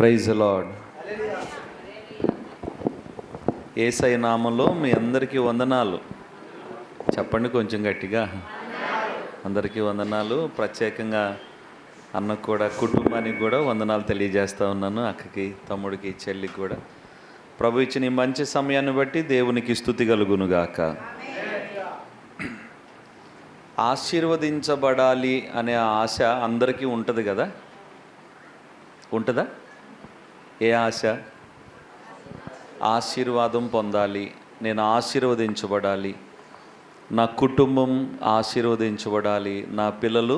Praise the lord. యేసయ్య నామములో మీ అందరికీ వందనాలు. చెప్పండి కొంచెం గట్టిగా. అందరికీ వందనాలు. ప్రత్యేకంగా అన్నకు కూడా, కుటుంబానికి కూడా వందనాలు తెలియజేస్తూ ఉన్నాను. అక్కకి, తమ్ముడికి, చెల్లికి కూడా. ప్రభు ఇచ్చిన ఈ మంచి సమయాన్ని బట్టి దేవునికి స్తుతి కలుగునుగాక. ఆశీర్వదించబడాలి అనే ఆశ అందరికీ ఉంటుంది కదా? ఉంటుందా? ఏ ఆశ? ఆశీర్వాదం పొందాలి, నేను ఆశీర్వదించబడాలి, నా కుటుంబం ఆశీర్వదించబడాలి, నా పిల్లలు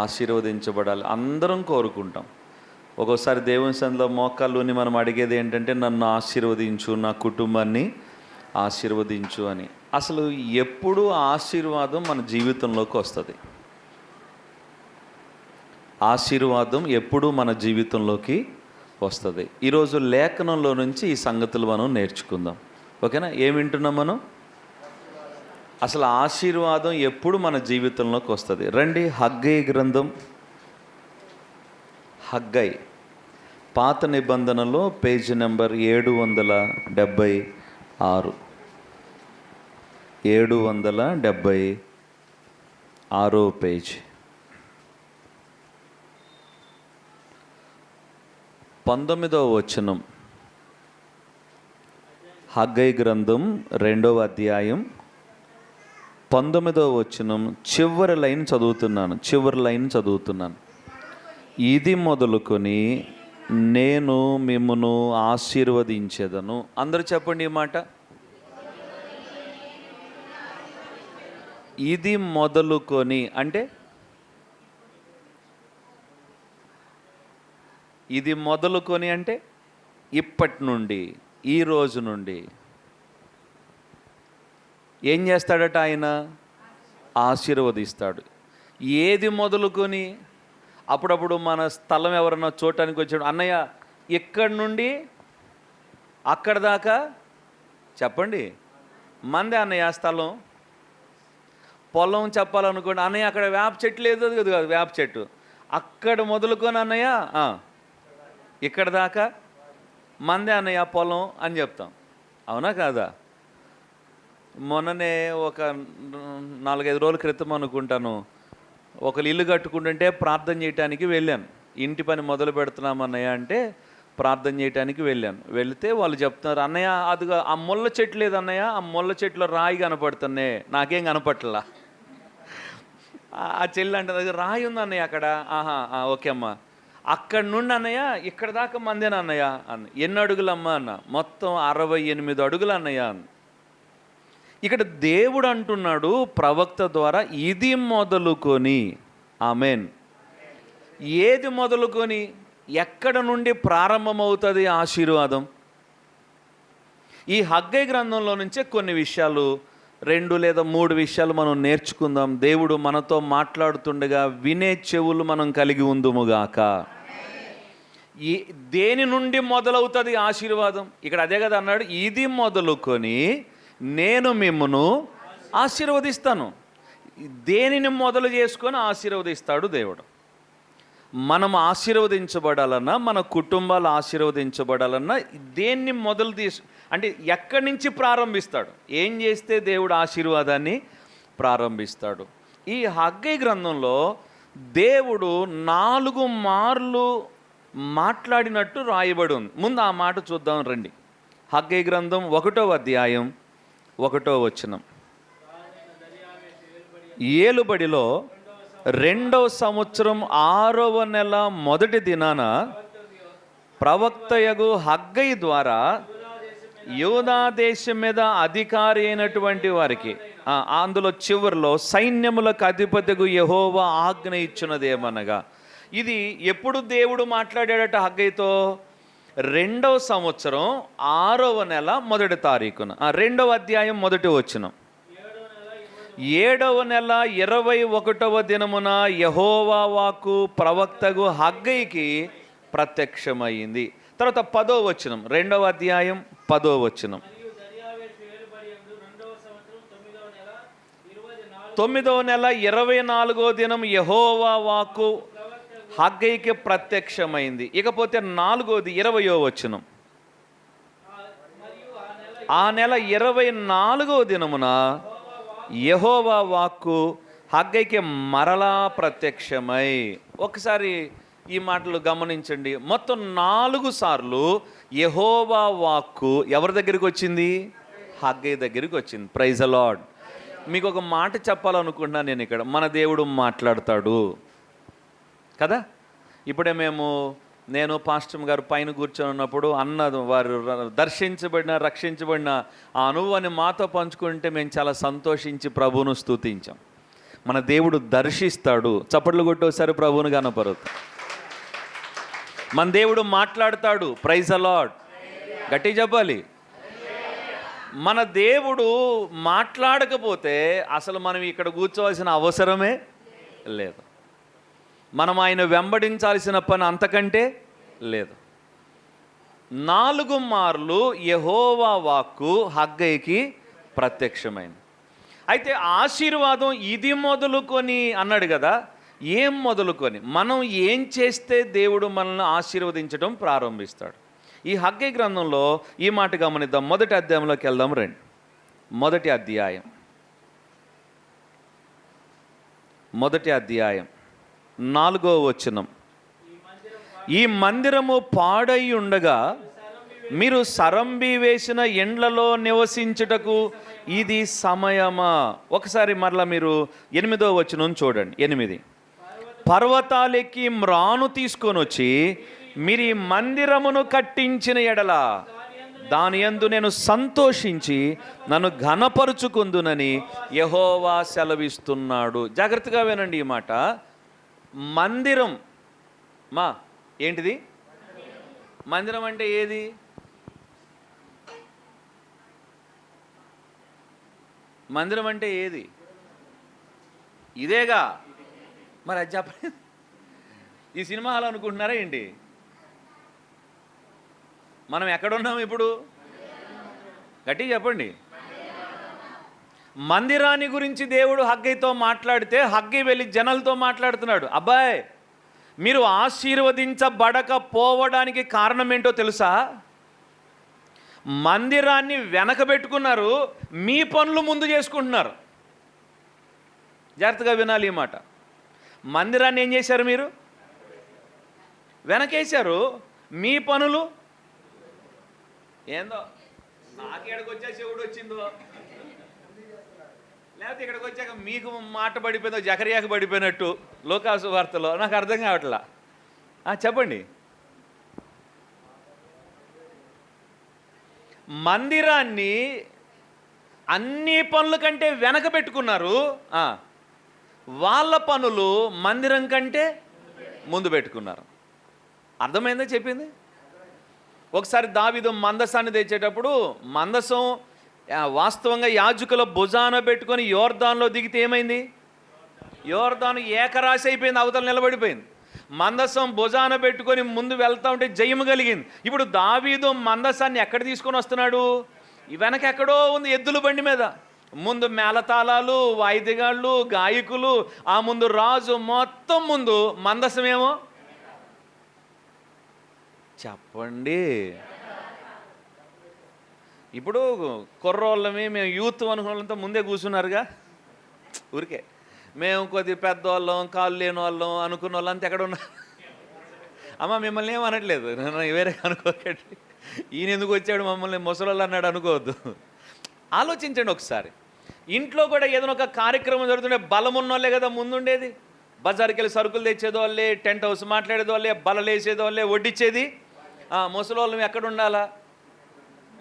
ఆశీర్వదించబడాలి, అందరం కోరుకుంటాం. ఒక్కోసారి దేవుని సన్నిధిలో మోకాళ్ళుని మనం అడిగేది ఏంటంటే, నన్ను ఆశీర్వదించు, నా కుటుంబాన్ని ఆశీర్వదించు అని. అసలు ఎప్పుడు ఆశీర్వాదం మన జీవితంలోకి వస్తుంది? ఆశీర్వాదం ఎప్పుడు మన జీవితంలోకి వస్తుంది? ఈరోజు లేఖనంలో నుంచి ఈ సంగతులు మనం నేర్చుకుందాం. ఓకేనా? ఏం వింటున్నాం మనం? అసలు ఆశీర్వాదం ఎప్పుడు మన జీవితంలోకి వస్తుంది? రండి, హగ్గై గ్రంథం. హగ్గై పాత నిబంధనలో పేజీ నెంబర్ 776. 776 పేజ్. 19వ వచనం. హగ్గై గ్రంథం 2వ అధ్యాయం 19వ వచనం చివరి లైన్ చదువుతున్నాను. ఇది మొదలుకొని నేను మిమ్మును ఆశీర్వదించెదను. అందరూ చెప్పండి ఈ మాట. ఇది మొదలుకొని అంటే, ఇది మొదలుకొని అంటే ఇప్పటి నుండి, ఈ రోజు నుండి ఏం చేస్తాడట ఆయన? ఆశీర్వదిస్తాడు. ఏది మొదలుకొని? అప్పుడప్పుడు మన స్థలం ఎవరన్నా చూడటానికి వచ్చాడు, అన్నయ్య ఇక్కడి నుండి అక్కడ దాకా చెప్పండి, మందే అన్నయ్య స్థలం. పొలం చెప్పాలనుకోండి, అన్నయ్య అక్కడ వేప చెట్టు లేదు కదా, వేప చెట్టు అక్కడ మొదలుకొని అన్నయ్య ఇక్కడ దాకా మందే అన్నయ్య పొలం అని చెప్తాం. అవునా కాదా? మొన్ననే ఒక 4-5 రోజుల క్రితం అనుకుంటాను, ఒకరు ఇల్లు కట్టుకుంటుంటే ప్రార్థన చేయడానికి వెళ్ళాను. ఇంటి పని మొదలు పెడుతున్నామన్నయ్య అంటే ప్రార్థన చేయడానికి వెళితే వాళ్ళు చెప్తున్నారు, అన్నయ్య అదిగా ఆ ముళ్ళ చెట్టు లేదు అన్నయ్య, ఆ ముళ్ళ చెట్లో రాయి కనపడుతున్నాయి, నాకేం కనపట్లా. ఆ చెల్లి అంటే అది రాయి ఉంది అన్నయ్య అక్కడ. ఓకే అమ్మ, అక్కడి నుండి అన్నయ్య ఇక్కడ దాకా మందేనా అన్నయ్య అన్న. ఎన్ని అడుగులమ్మా అన్న? మొత్తం 68 అడుగులు అన్నయ్య అన్న. ఇక్కడ దేవుడు అంటున్నాడు ప్రవక్త ద్వారా, ఇది మొదలుకొని. ఆమెన్. ఏది మొదలుకొని? ఎక్కడ నుండి ప్రారంభమవుతుంది ఆశీర్వాదం? ఈ హగ్గై గ్రంథంలో నుంచే కొన్ని విషయాలు, 2 లేదా 3 విషయాలు మనం నేర్చుకుందాం. దేవుడు మనతో మాట్లాడుతుండగా వినే చెవులు మనం కలిగి ఉందుముగాక. దేని నుండి మొదలవుతుంది ఆశీర్వాదం? ఇక్కడ అదే కదా అన్నాడు, ఇది మొదలుకొని నేను మిమ్మును ఆశీర్వదిస్తాను. దేనిని మొదలు చేసుకొని ఆశీర్వదిస్తాడు దేవుడు? మనం ఆశీర్వదించబడాలన్నా, మన కుటుంబాలు ఆశీర్వదించబడాలన్నా దేన్ని మొదలు అంటే ఎక్కడి నుంచి ప్రారంభిస్తాడు? ఏం చేస్తే దేవుడు ఆశీర్వాదాన్ని ప్రారంభిస్తాడు? ఈ హగ్గై గ్రంథంలో దేవుడు 4 మార్లు మాట్లాడినట్టు రాయబడి ఉంది. ముందు ఆ మాట చూద్దాం రండి. హగ్గై గ్రంథం 1వ అధ్యాయం 1వ వచనం. ఏలుబడిలో 2వ సంవత్సరం 6వ నెల మొదటి దినాన ప్రవక్తయగు హగ్గై ద్వారా యూదా దేశం మీద అధికారి అయినటువంటి వారికి, అందులో చివరిలో సైన్యములకు అధిపతిగు యెహోవా ఆజ్ఞ ఇచ్చినదేమనగా, ఇది ఎప్పుడు దేవుడు మాట్లాడాడట హగ్గైతో? 2వ సంవత్సరం 6వ నెల మొదటి తారీఖున. 2వ అధ్యాయం మొదటి వచనం. 7వ నెల 21వ దినమున యెహోవా వాక్కు ప్రవక్తగు హగ్గైకి ప్రత్యక్షమైంది. తర్వాత 10వ వచనం, 2వ అధ్యాయం 10వ వచనం. 9వ నెల 24వ దినం యెహోవా వాక్కు హగ్గయికి ప్రత్యక్షమైంది. ఇకపోతే 4వది 20వ వచనం. ఆ నెల 24వ దినమున యెహోవా వాక్కు హగ్గయికి మరలా ప్రత్యక్షమై. ఒకసారి ఈ మాటలు గమనించండి. మొత్తం 4 సార్లు యెహోవా వాక్కు ఎవరి దగ్గరికి వచ్చింది? హగ్గయి దగ్గరికి వచ్చింది. Praise the Lord. మీకు ఒక మాట చెప్పాలనుకుంటున్నాను నేను ఇక్కడ. మన దేవుడు మాట్లాడతాడు కదా. ఇప్పుడే నేను పాస్టర్ గారు పైన కూర్చొని ఉన్నప్పుడు వారు దర్శించబడిన రక్షించబడిన ఆ అనుభవాన్ని మాతో పంచుకుంటే మేము చాలా సంతోషించి ప్రభువును స్తుతించాం. మన దేవుడు దర్శిస్తాడు. చప్పట్లు కొట్టేసారి ప్రభువును గనపరుత. మన దేవుడు మాట్లాడతాడు. Praise the Lord. గట్టి చెప్పాలి. మన దేవుడు మాట్లాడకపోతే అసలు మనం ఇక్కడ కూర్చోవలసిన అవసరమే లేదు. మనం ఆయన వెంబడించాల్సిన పని అంతకంటే లేదు. 4 మార్లు యెహోవా వాక్కు హగ్గయికి ప్రత్యక్షమైంది. అయితే ఆశీర్వాదం ఇది మొదలుకొని అన్నాడు కదా. ఏం మొదలుకొని? మనం ఏం చేస్తే దేవుడు మనల్ని ఆశీర్వదించడం ప్రారంభిస్తాడు. ఈ హగ్గయి గ్రంథంలో ఈ మాట గమనిద్దాం. మొదటి అధ్యాయంలోకి వెళ్దాం రండి. మొదటి అధ్యాయం 4వ వచనం. ఈ మందిరము పాడై ఉండగా మీరు సరంబి వేసిన ఎండ్లలో నివసించుటకు ఇది సమయమా? ఒకసారి మరలా మీరు 8వ వచనం చూడండి. 8. పర్వతాలెక్కి మ్రాను తీసుకొని వచ్చి మీరు ఈ మందిరమును కట్టించిన ఎడల దాని యందు నేను సంతోషించి నన్ను ఘనపరుచుకుందునని యెహోవా సెలవిస్తున్నాడు. జాగ్రత్తగా వినండి ఈ మాట. మందిరం ఏంటిది? మందిరం అంటే ఏది? మందిరం అంటే ఏది? ఇదేగా. మరి అది చెప్పలేదు. ఈ సినిమా హాల్ అనుకుంటున్నారా ఏంటి? మనం ఎక్కడున్నాం ఇప్పుడు? గట్టి చెప్పండి. మందిరాన్ని గురించి దేవుడు హగ్గయితో మాట్లాడితే హగ్గయి వెళ్ళి జనాలతో మాట్లాడుతున్నాడు. అబ్బాయ్, మీరు ఆశీర్వదించబడకపోవడానికి కారణం ఏంటో తెలుసా? మందిరాన్ని వెనకబెట్టుకున్నారు, మీ పనులు ముందు చేసుకుంటున్నారు. జాగ్రత్తగా వినాలి ఈ మాట. మందిరాన్ని ఏం చేశారు? మీరు వెనకేశారు. మీ పనులు ఏందో నాకేడికి వచ్చా శివుడు వచ్చిందో, లేకపోతే ఇక్కడికి వచ్చాక మీకు మాట పడిపోయిందో జకర్యాకు పడిపోయినట్టు లోకాసు వార్తలో. నాకు అర్థం కావట్లా. చెప్పండి. మందిరాన్ని అన్ని పనుల కంటే వెనక పెట్టుకున్నారు. వాళ్ళ పనులు మందిరం కంటే ముందు పెట్టుకున్నారు. అర్థమైందో చెప్పింది? ఒకసారి దావీదు మందసాన్ని తెచ్చేటప్పుడు మందసం వాస్తవంగా యాజకుల భుజాన పెట్టుకొని యోర్దాన్లో దిగితే ఏమైంది? యోర్దాను ఏకరాశి అయిపోయింది, అవతల నిలబడిపోయింది. మందసం భుజాన పెట్టుకొని ముందు వెళ్తా ఉంటే జయము కలిగింది. ఇప్పుడు దావీదు మందసాన్ని ఎక్కడ తీసుకొని వస్తున్నాడు? వెనక ఎక్కడో ఉంది, ఎద్దుల బండి మీద. ముందు మేళతాళాలు, వాయిద్యగాళ్ళు, గాయకులు, ఆ ముందు రాజు, మొత్తం ముందు మందసమేమో. చెప్పండి. ఇప్పుడు కుర్రోళ్ళమే మేము యూత్ అనుకున్న వాళ్ళంతా ముందే కూర్చున్నారుగా. ఊరికే మేము కొద్ది పెద్దవాళ్ళం, కాళ్ళు లేని వాళ్ళం అనుకున్న వాళ్ళంతా ఎక్కడ ఉన్నారు? అమ్మ మిమ్మల్ని ఏమనట్లేదు, వేరే అనుకోకండి. ఈయన ఎందుకు వచ్చాడు మమ్మల్ని ముసలోళ్ళు అన్నాడు అనుకోవద్దు. ఆలోచించండి ఒకసారి. ఇంట్లో కూడా ఏదైనా ఒక కార్యక్రమం జరుగుతుంటే బలం ఉన్నోళ్ళే కదా ముందుండేది. బజార్కి వెళ్ళి సరుకులు తెచ్చేది వాళ్ళే, టెంట్ హౌస్ మాట్లాడేది వాళ్ళే, బలలు వేసేది వాళ్ళే, వడ్డిచ్చేది. ముసలోళ్ళం ఎక్కడ ఉండాలా?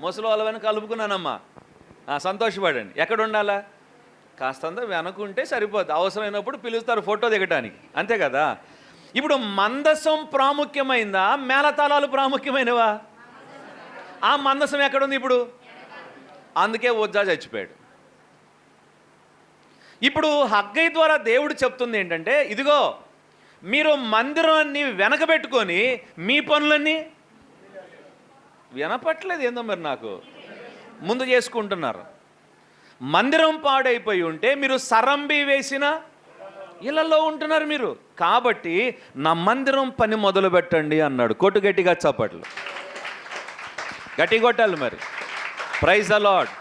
ముసలోళ్ళ వెనక కలుపుకున్నానమ్మా, సంతోషపడండి. ఎక్కడ ఉండాలా? కాస్తంత వెనకుంటే సరిపోద్ది. అవసరమైనప్పుడు పిలుస్తారు ఫోటో దిగటానికి, అంతే కదా. ఇప్పుడు మందసం ప్రాముఖ్యమైందా, మేళతాళాలు ప్రాముఖ్యమైనవా? ఆ మందసం ఎక్కడుంది ఇప్పుడు? అందుకే ఉజ్జా చచ్చిపోయాడు. ఇప్పుడు హగ్గయి ద్వారా దేవుడు చెప్తుంది ఏంటంటే, ఇదిగో మీరు మందిరాన్ని వెనకబెట్టుకొని మీ పనులన్నీ వినపట్లేదు ఏందో మరి నాకు ముందు చేసుకుంటున్నారు. మందిరం పాడైపోయి ఉంటే మీరు సరంబి వేసిన ఇళ్ళల్లో ఉంటున్నారు మీరు. కాబట్టి నా మందిరం పని మొదలు పెట్టండి అన్నాడు. కొట్టు గట్టిగా చప్పట్లు, గట్టి కొట్టాలి మరి. Praise the Lord.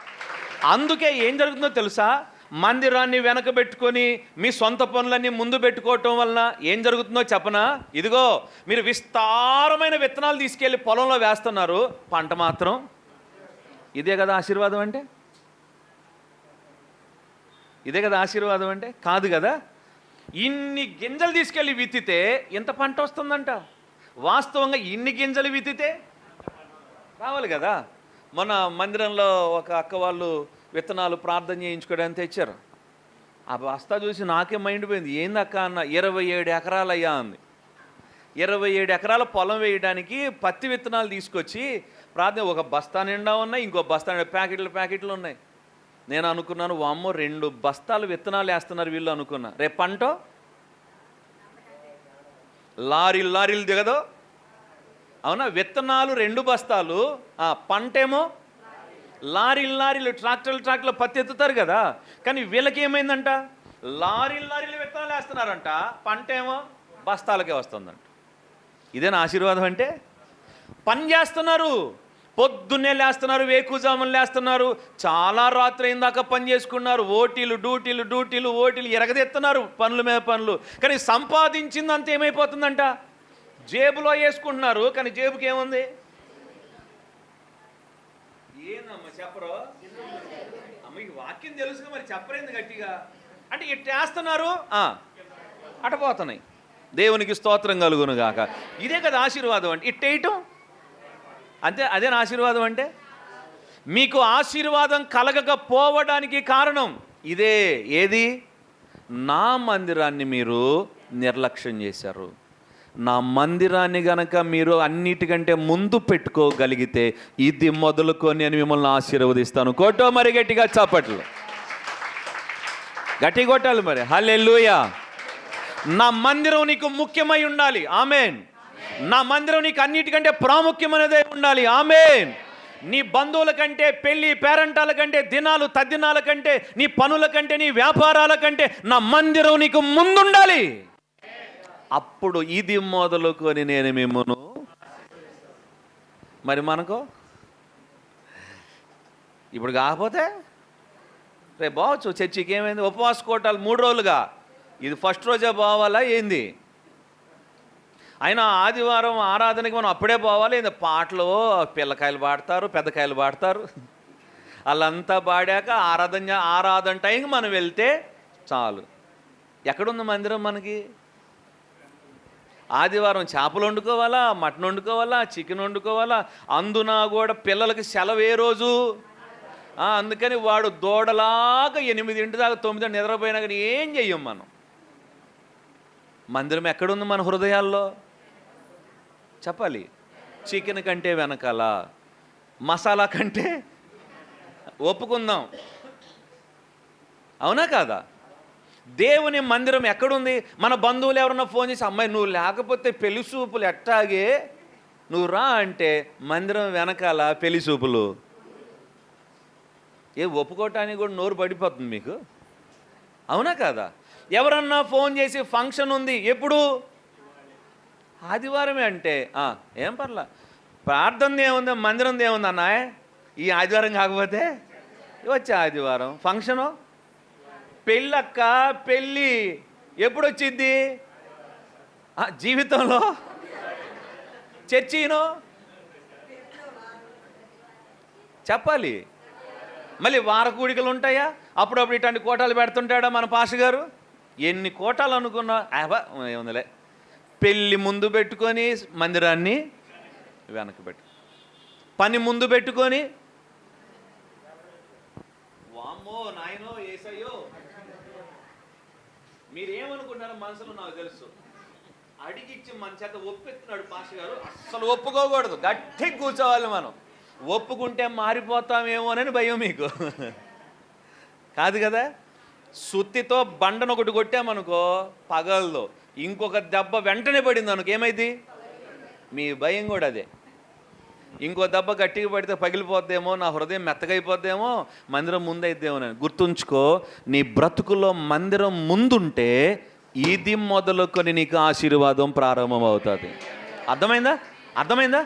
అందుకే ఏం జరుగుతుందో తెలుసా, మందిరాన్ని వెనక పెట్టుకొని మీ సొంత పనులన్నీ ముందు పెట్టుకోవటం వలన ఏం జరుగుతుందో చెప్పనా? ఇదిగో మీరు విస్తారమైన విత్తనాలు తీసుకెళ్ళి పొలంలో వేస్తున్నారు, పంట మాత్రం. ఇదే కదా ఆశీర్వాదం అంటే? ఇదే కదా ఆశీర్వాదం అంటే? కాదు కదా. ఇన్ని గింజలు తీసుకెళ్ళి విత్తితే ఇంత పంట వస్తుందంట. వాస్తవంగా ఇన్ని గింజలు విత్తితే రావాలి కదా. మన మందిరంలో ఒక అక్క వాళ్ళు విత్తనాలు ప్రార్థన చేయించుకోవడానికి తెచ్చారు. ఆ బస్తా చూసి నాకే మైండ్ పోయింది. ఏంది అక్క అన్న. 27 ఎకరాలు అయ్యా అంది. 27 ఎకరాల పొలం వేయడానికి పత్తి విత్తనాలు తీసుకొచ్చి ప్రార్థన, ఒక బస్తా నిండా ఉన్నాయి, ఇంకో బస్తా నిండా ప్యాకెట్లు ఉన్నాయి. నేను అనుకున్నాను, వామ్మో 2 బస్తాలు విత్తనాలు వేస్తున్నారు వీళ్ళు అనుకున్నా. రేపు పంట లారీలు దిగదు. అవునా? విత్తనాలు 2 బస్తాలు, పంటేమో లారీలు ట్రాక్టర్లు పత్తి ఎత్తుతారు కదా. కానీ వీళ్ళకి ఏమైందంట, లారీలు విత్తనాలు వేస్తున్నారంట, పంటేమో బస్తాలకే వస్తుందంట. ఇదేనా ఆశీర్వాదం అంటే? పని చేస్తున్నారు, పొద్దున్నే లేస్తున్నారు, వేకుజాములు లేస్తున్నారు, చాలా రాత్రి అయిందాక పని చేసుకున్నారు, డ్యూటీలు ఎరగదెత్తున్నారు, పనుల మీద పనులు. కానీ సంపాదించింది అంత ఏమైపోతుందంట, జేబులో వేసుకుంటున్నారు. కానీ జేబుకి ఏముంది? ఏందమ్మా చెప్పరు? అమ్మ ఈ వాక్యం తెలుసుగా మరి చెప్పరేంది గట్టిగా అంటే? ఇట్లా వేస్తున్నారు, అటపోతున్నాయి. దేవునికి స్తోత్రం కలుగును గాక. ఇదే కదా ఆశీర్వాదం అంటే, ఇట్టేయటం అంతే. అదేనా ఆశీర్వాదం అంటే? మీకు ఆశీర్వాదం కలగకపోవడానికి కారణం ఇదే. ఏది? నా మందిరాన్ని మీరు నిర్లక్ష్యం చేశారు. నా మందిరాన్ని గనక మీరు అన్నిటికంటే ముందు పెట్టుకోగలిగితే ఇది మొదలుకొని నేను మిమ్మల్ని ఆశీర్వదిస్తాను. కొట్టో మరి గట్టిగా చప్పట్లు, గట్టి కొట్టాలి మరి. హల్లెలూయా. నా మందిరం నీకు ముఖ్యమై ఉండాలి. ఆమేన్. నా మందిరం నీకు అన్నిటికంటే ప్రాముఖ్యమైనదే ఉండాలి. ఆమేన్. నీ బంధువుల కంటే, పెళ్లి పేరంటాల కంటే, దినాలు తద్దినాల కంటే, నీ పనుల కంటే, నీ వ్యాపారాల కంటే నా మందిరం నీకు ముందుండాలి. అప్పుడు ఇది మొదలుకొని నేను మిమ్మను. మరి మనకు ఇప్పుడు కాకపోతే రేపు పోవచ్చు చర్చికి. ఏమైంది? ఉపవాస కోటాలు 3 రోజులుగా. ఇది ఫస్ట్ రోజే పోవాలా ఏంది? అయినా ఆదివారం ఆరాధనకి మనం అప్పుడే పోవాలి. పాటలు పిల్లకాయలు పాడతారు, పెద్దకాయలు పాడతారు, వాళ్ళంతా పాడాక ఆరాధన టైంకి మనం వెళ్తే చాలు. ఎక్కడుంది మందిరం మనకి? ఆదివారం చేపలు వండుకోవాలా, మటన్ వండుకోవాలా, చికెన్ వండుకోవాలా. అందున కూడా పిల్లలకి సెలవు ఏ రోజు? అందుకని వాడు దూడలాగా 8 దాకా 9 నిద్రపోయినా కానీ ఏం చెయ్యం మనం. మందిరం ఎక్కడుంది మన హృదయాల్లో? చెప్పాలి. చికెన్ కంటే వెనకాల, మసాలా కంటే ఒప్పుకుందాం. అవునా కాదా? దేవుని మందిరం ఎక్కడుంది? మన బంధువులు ఎవరన్నా ఫోన్ చేసి, అమ్మాయి నువ్వు లేకపోతే పెళ్లి చూపులు ఎట్టాగే, నువ్వు రా అంటే మందిరం వెనకాల పెళ్లి చూపులు. ఒప్పుకోవటానికి కూడా నోరు పడిపోతుంది మీకు. అవునా కాదా? ఎవరన్నా ఫోన్ చేసి ఫంక్షన్ ఉంది, ఎప్పుడు? ఆదివారమే అంటే ఏం పర్లా, ప్రార్థన ఏముంది, మందిరం ఏముంది అన్నా, ఈ ఆదివారం కాకపోతే వచ్చే ఆదివారం ఫంక్షను. పెళ్ళక్క, పెళ్ళి ఎప్పుడు వచ్చింది? జీవితంలో. చర్చినో చెప్పాలి. మళ్ళీ వారకూడికలు ఉంటాయా? అప్పుడప్పుడు ఇట్లాంటి కోటాలు పెడుతుంటాడా మన పాష గారు? ఎన్ని కోటాలు అనుకున్నా ఏముందిలే. పెళ్ళి ముందు పెట్టుకొని మందిరాన్ని వెనక పెట్టు, పని ముందు పెట్టుకొని, వామ్మో నాయనో ఏసయ్యో మీరేమనుకుంటారో మనసులో నాకు తెలుసు. అడిగిచ్చి మన చేత ఒప్పెత్తున్నాడు పాష గారు. అస్సలు ఒప్పుకోకూడదు, గట్టిగా కూర్చోవాలి మనం. ఒప్పుకుంటే మారిపోతామేమోనని భయం మీకు. కాదు కదా? సుత్తితో బండను ఒకటి కొట్టామనుకో పగలదో, ఇంకొక దెబ్బ వెంటనే పడింది అనుకో ఏమైంది? మీ భయం కూడా అదే. ఇంకో దెబ్బ గట్టిగా పడితే పగిలిపోద్దేమో, నా హృదయం మెత్తగైపోద్దేమో, మందిరం ముందైద్దేమోనని. గుర్తుంచుకో, నీ బ్రతుకులో మందిరం ముందుంటే ఇది మొదలుకొని నీకు ఆశీర్వాదం ప్రారంభం అవుతుంది. అర్థమైందా?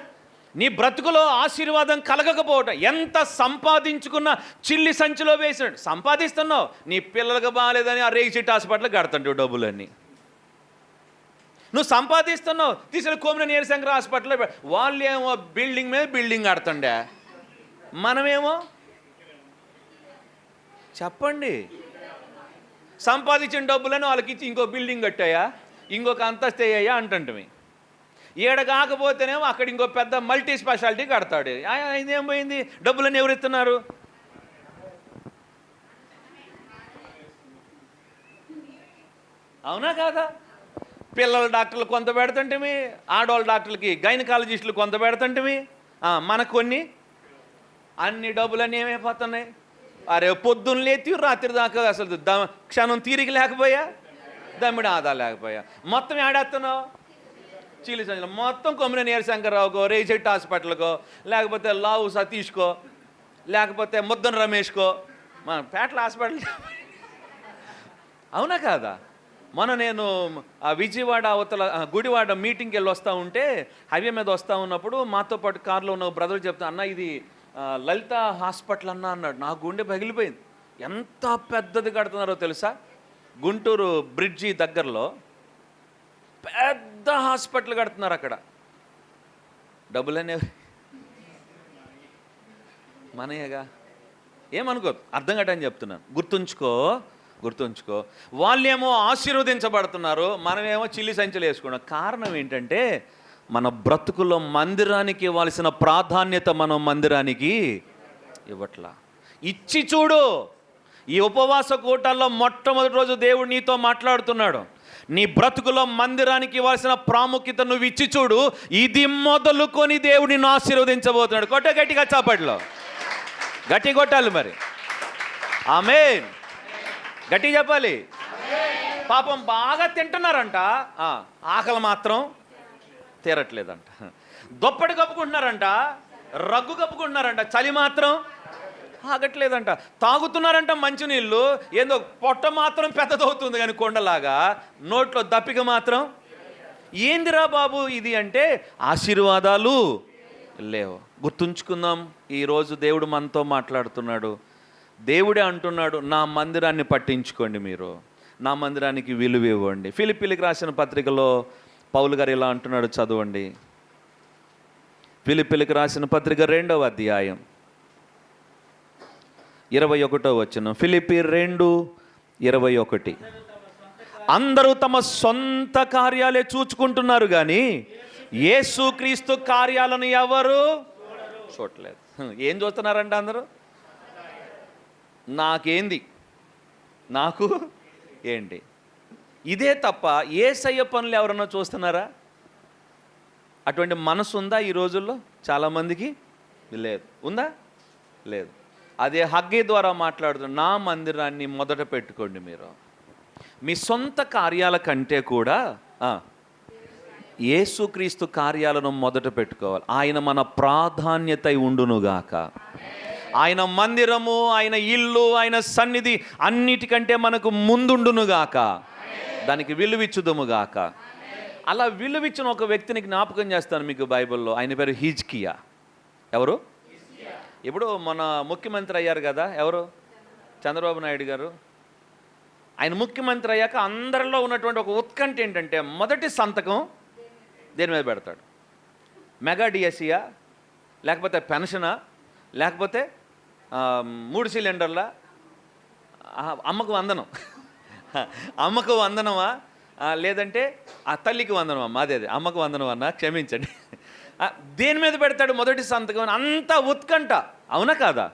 నీ బ్రతుకులో ఆశీర్వాదం కలగకపోవటం, ఎంత సంపాదించుకున్నా చిల్లి సంచిలో వేసాడు. సంపాదిస్తున్నావు, నీ పిల్లలకు బాగాలేదని ఆ రేగి చెట్టు హాస్పిటల్ కడతాంటావు డబ్బులన్నీ. నువ్వు సంపాదిస్తున్నావు, తీసుకుని కోమిన నీరశంకర హాస్పిటల్లో వాళ్ళు ఏమో బిల్డింగ్ మీద బిల్డింగ్ కడతండే, మనమేమో చెప్పండి సంపాదించిన డబ్బులని వాళ్ళకి ఇచ్చి ఇంకో బిల్డింగ్ కట్టాయా, ఇంకొక అంతస్తు అయ్యాయా అంటుంటవి. ఏడ కాకపోతేనేమో అక్కడ ఇంకో పెద్ద మల్టీ స్పెషాలిటీ కడతాడు. ఇదేం పోయింది? డబ్బులన్నీ ఎవరు ఇస్తున్నారు? అవునా కాదా? పిల్లల డాక్టర్లు కొంత పెడుతుంటమి, ఆడవాళ్ళ డాక్టర్లకి గైనకాలజిస్టులు కొంత పెడుతుంటమి, మనకు కొన్ని అన్ని డబ్బులన్నీ ఏమైపోతున్నాయి. అరే పొద్దున్న లేతి రాత్రి దాకా అసలు క్షణం తీరిక లేకపోయా, దమ్మిడి ఆదా లేకపోయా, మొత్తం ఏడేస్తున్నావు చీలి సంచులు మొత్తం. కొమ్మిన నీరశంకరరావుకో, రేచెట్టు హాస్పిటల్కో, లేకపోతే లావు సతీష్కో, లేకపోతే ముద్దన రమేష్కో, మన పేటల హాస్పిటల్. అవునా కాదా? నేను ఆ విజయవాడ అవతల గుడివాడ మీటింగ్కి వెళ్ళి వస్తూ ఉంటే, హైవే మీద వస్తూ ఉన్నప్పుడు మాతో పాటు కారులో ఉన్న బ్రదర్ చెప్తా, అన్న ఇది లలిత హాస్పిటల్ అన్నాడు. నా గుండె పగిలిపోయింది. ఎంత పెద్దది కడుతున్నారో తెలుసా? గుంటూరు బ్రిడ్జి దగ్గరలో పెద్ద హాస్పిటల్ కడుతున్నారు. అక్కడ డబ్బులనే మనయేగా, ఏమనుకోదు, అర్థం కట్టని చెప్తున్నాను. గుర్తుంచుకో. వాళ్ళేమో ఆశీర్వదించబడుతున్నారు, మనమేమో చిల్లి సంచులు వేసుకున్నాం. కారణం ఏంటంటే మన బ్రతుకులో మందిరానికి ఇవ్వాల్సిన ప్రాధాన్యత మనం మందిరానికి ఇవ్వట్లా. ఇచ్చి చూడు. ఈ ఉపవాస కూటాల్లో మొట్టమొదటి రోజు దేవుడు నీతో మాట్లాడుతున్నాడు. నీ బ్రతుకులో మందిరానికి ఇవ్వాల్సిన ప్రాముఖ్యత నువ్వు ఇచ్చి చూడు. ఇది మొదలుకొని దేవుడిని ఆశీర్వదించబోతున్నాడు. గట్టిగా చాపట్లో గట్టి కొట్టాలి మరి. ఆమేన్. గట్టి చెప్పాలి. పాపం బాగా తింటున్నారంట, ఆకలి మాత్రం తీరట్లేదంట. దుప్పటి కప్పుకుంటున్నారంట, రగ్గు కప్పుకుంటున్నారంట, చలి మాత్రం ఆగట్లేదంట. తాగుతున్నారంట మంచినీళ్ళు, ఏందో పొట్ట మాత్రం పెద్దదవుతుంది కానీ కొండలాగా, నోట్లో దప్పిక మాత్రం. ఏందిరా బాబు ఇది అంటే ఆశీర్వాదాలు లేవు. గుర్తుంచుకుందాం, ఈరోజు దేవుడు మనతో మాట్లాడుతున్నాడు. దేవుడే అంటున్నాడు, నా మందిరాన్ని పట్టించుకోండి, మీరు నా మందిరానికి విలువ ఇవ్వండి. ఫిలిప్పీలకు రాసిన పత్రికలో పౌలు గారు ఇలా అంటున్నాడు, చదవండి. ఫిలిప్పీలకు రాసిన పత్రిక 2వ అధ్యాయం 21వ వచనం. ఫిలిప్పీ 2:21. అందరూ తమ సొంత కార్యాలే చూచుకుంటున్నారు కానీ యేసుక్రీస్తు కార్యాలను ఎవరు చూడలేదు. ఏం చూస్తున్నారంట అందరూ? నాకు ఏంటి? ఇదే తప్ప యేసయ్య పనులు ఎవరన్నా చూస్తున్నారా? అటువంటి మనసు ఉందా ఈ రోజుల్లో చాలామందికి? లేదు. ఉందా? లేదు. అదే హగ్గీ ద్వారా మాట్లాడుతున్న, నా మందిరాన్ని మొదట పెట్టుకోండి. మీరు మీ సొంత కార్యాల కంటే కూడా యేసుక్రీస్తు కార్యాలను మొదట పెట్టుకోవాలి. ఆయన మన ప్రాధాన్యత ఉండునుగాక. ఆయన మందిరము, ఆయన ఇల్లు, ఆయన సన్నిధి అన్నిటికంటే మనకు ముందుండునుగాక. దానికి విలువిచ్చుదుముగాక. అలా విలువిచ్చిన ఒక వ్యక్తిని జ్ఞాపకం చేస్తాను మీకు బైబిల్లో. ఆయన పేరు హిజ్కియా. ఎవరు? ఇప్పుడు మన ముఖ్యమంత్రి అయ్యారు కదా, ఎవరు? చంద్రబాబు నాయుడు గారు. ఆయన ముఖ్యమంత్రి అయ్యాక అందరిలో ఉన్నటువంటి ఒక ఉత్కంఠ ఏంటంటే, మొదటి సంతకం దేని మీద పెడతాడు? మెగా డిఎస్సియా, లేకపోతే పెన్షనా, లేకపోతే 3 సిలిండర్ల, అమ్మకు వందనం, అమ్మకు వందనమా, లేదంటే ఆ తల్లికి వందనమా? అదే అమ్మకు వందనం అన్న, క్షమించండి. దేని మీద పెడతాడు మొదటి సంతకం? అంత ఉత్కంఠ. అవునా కాదా?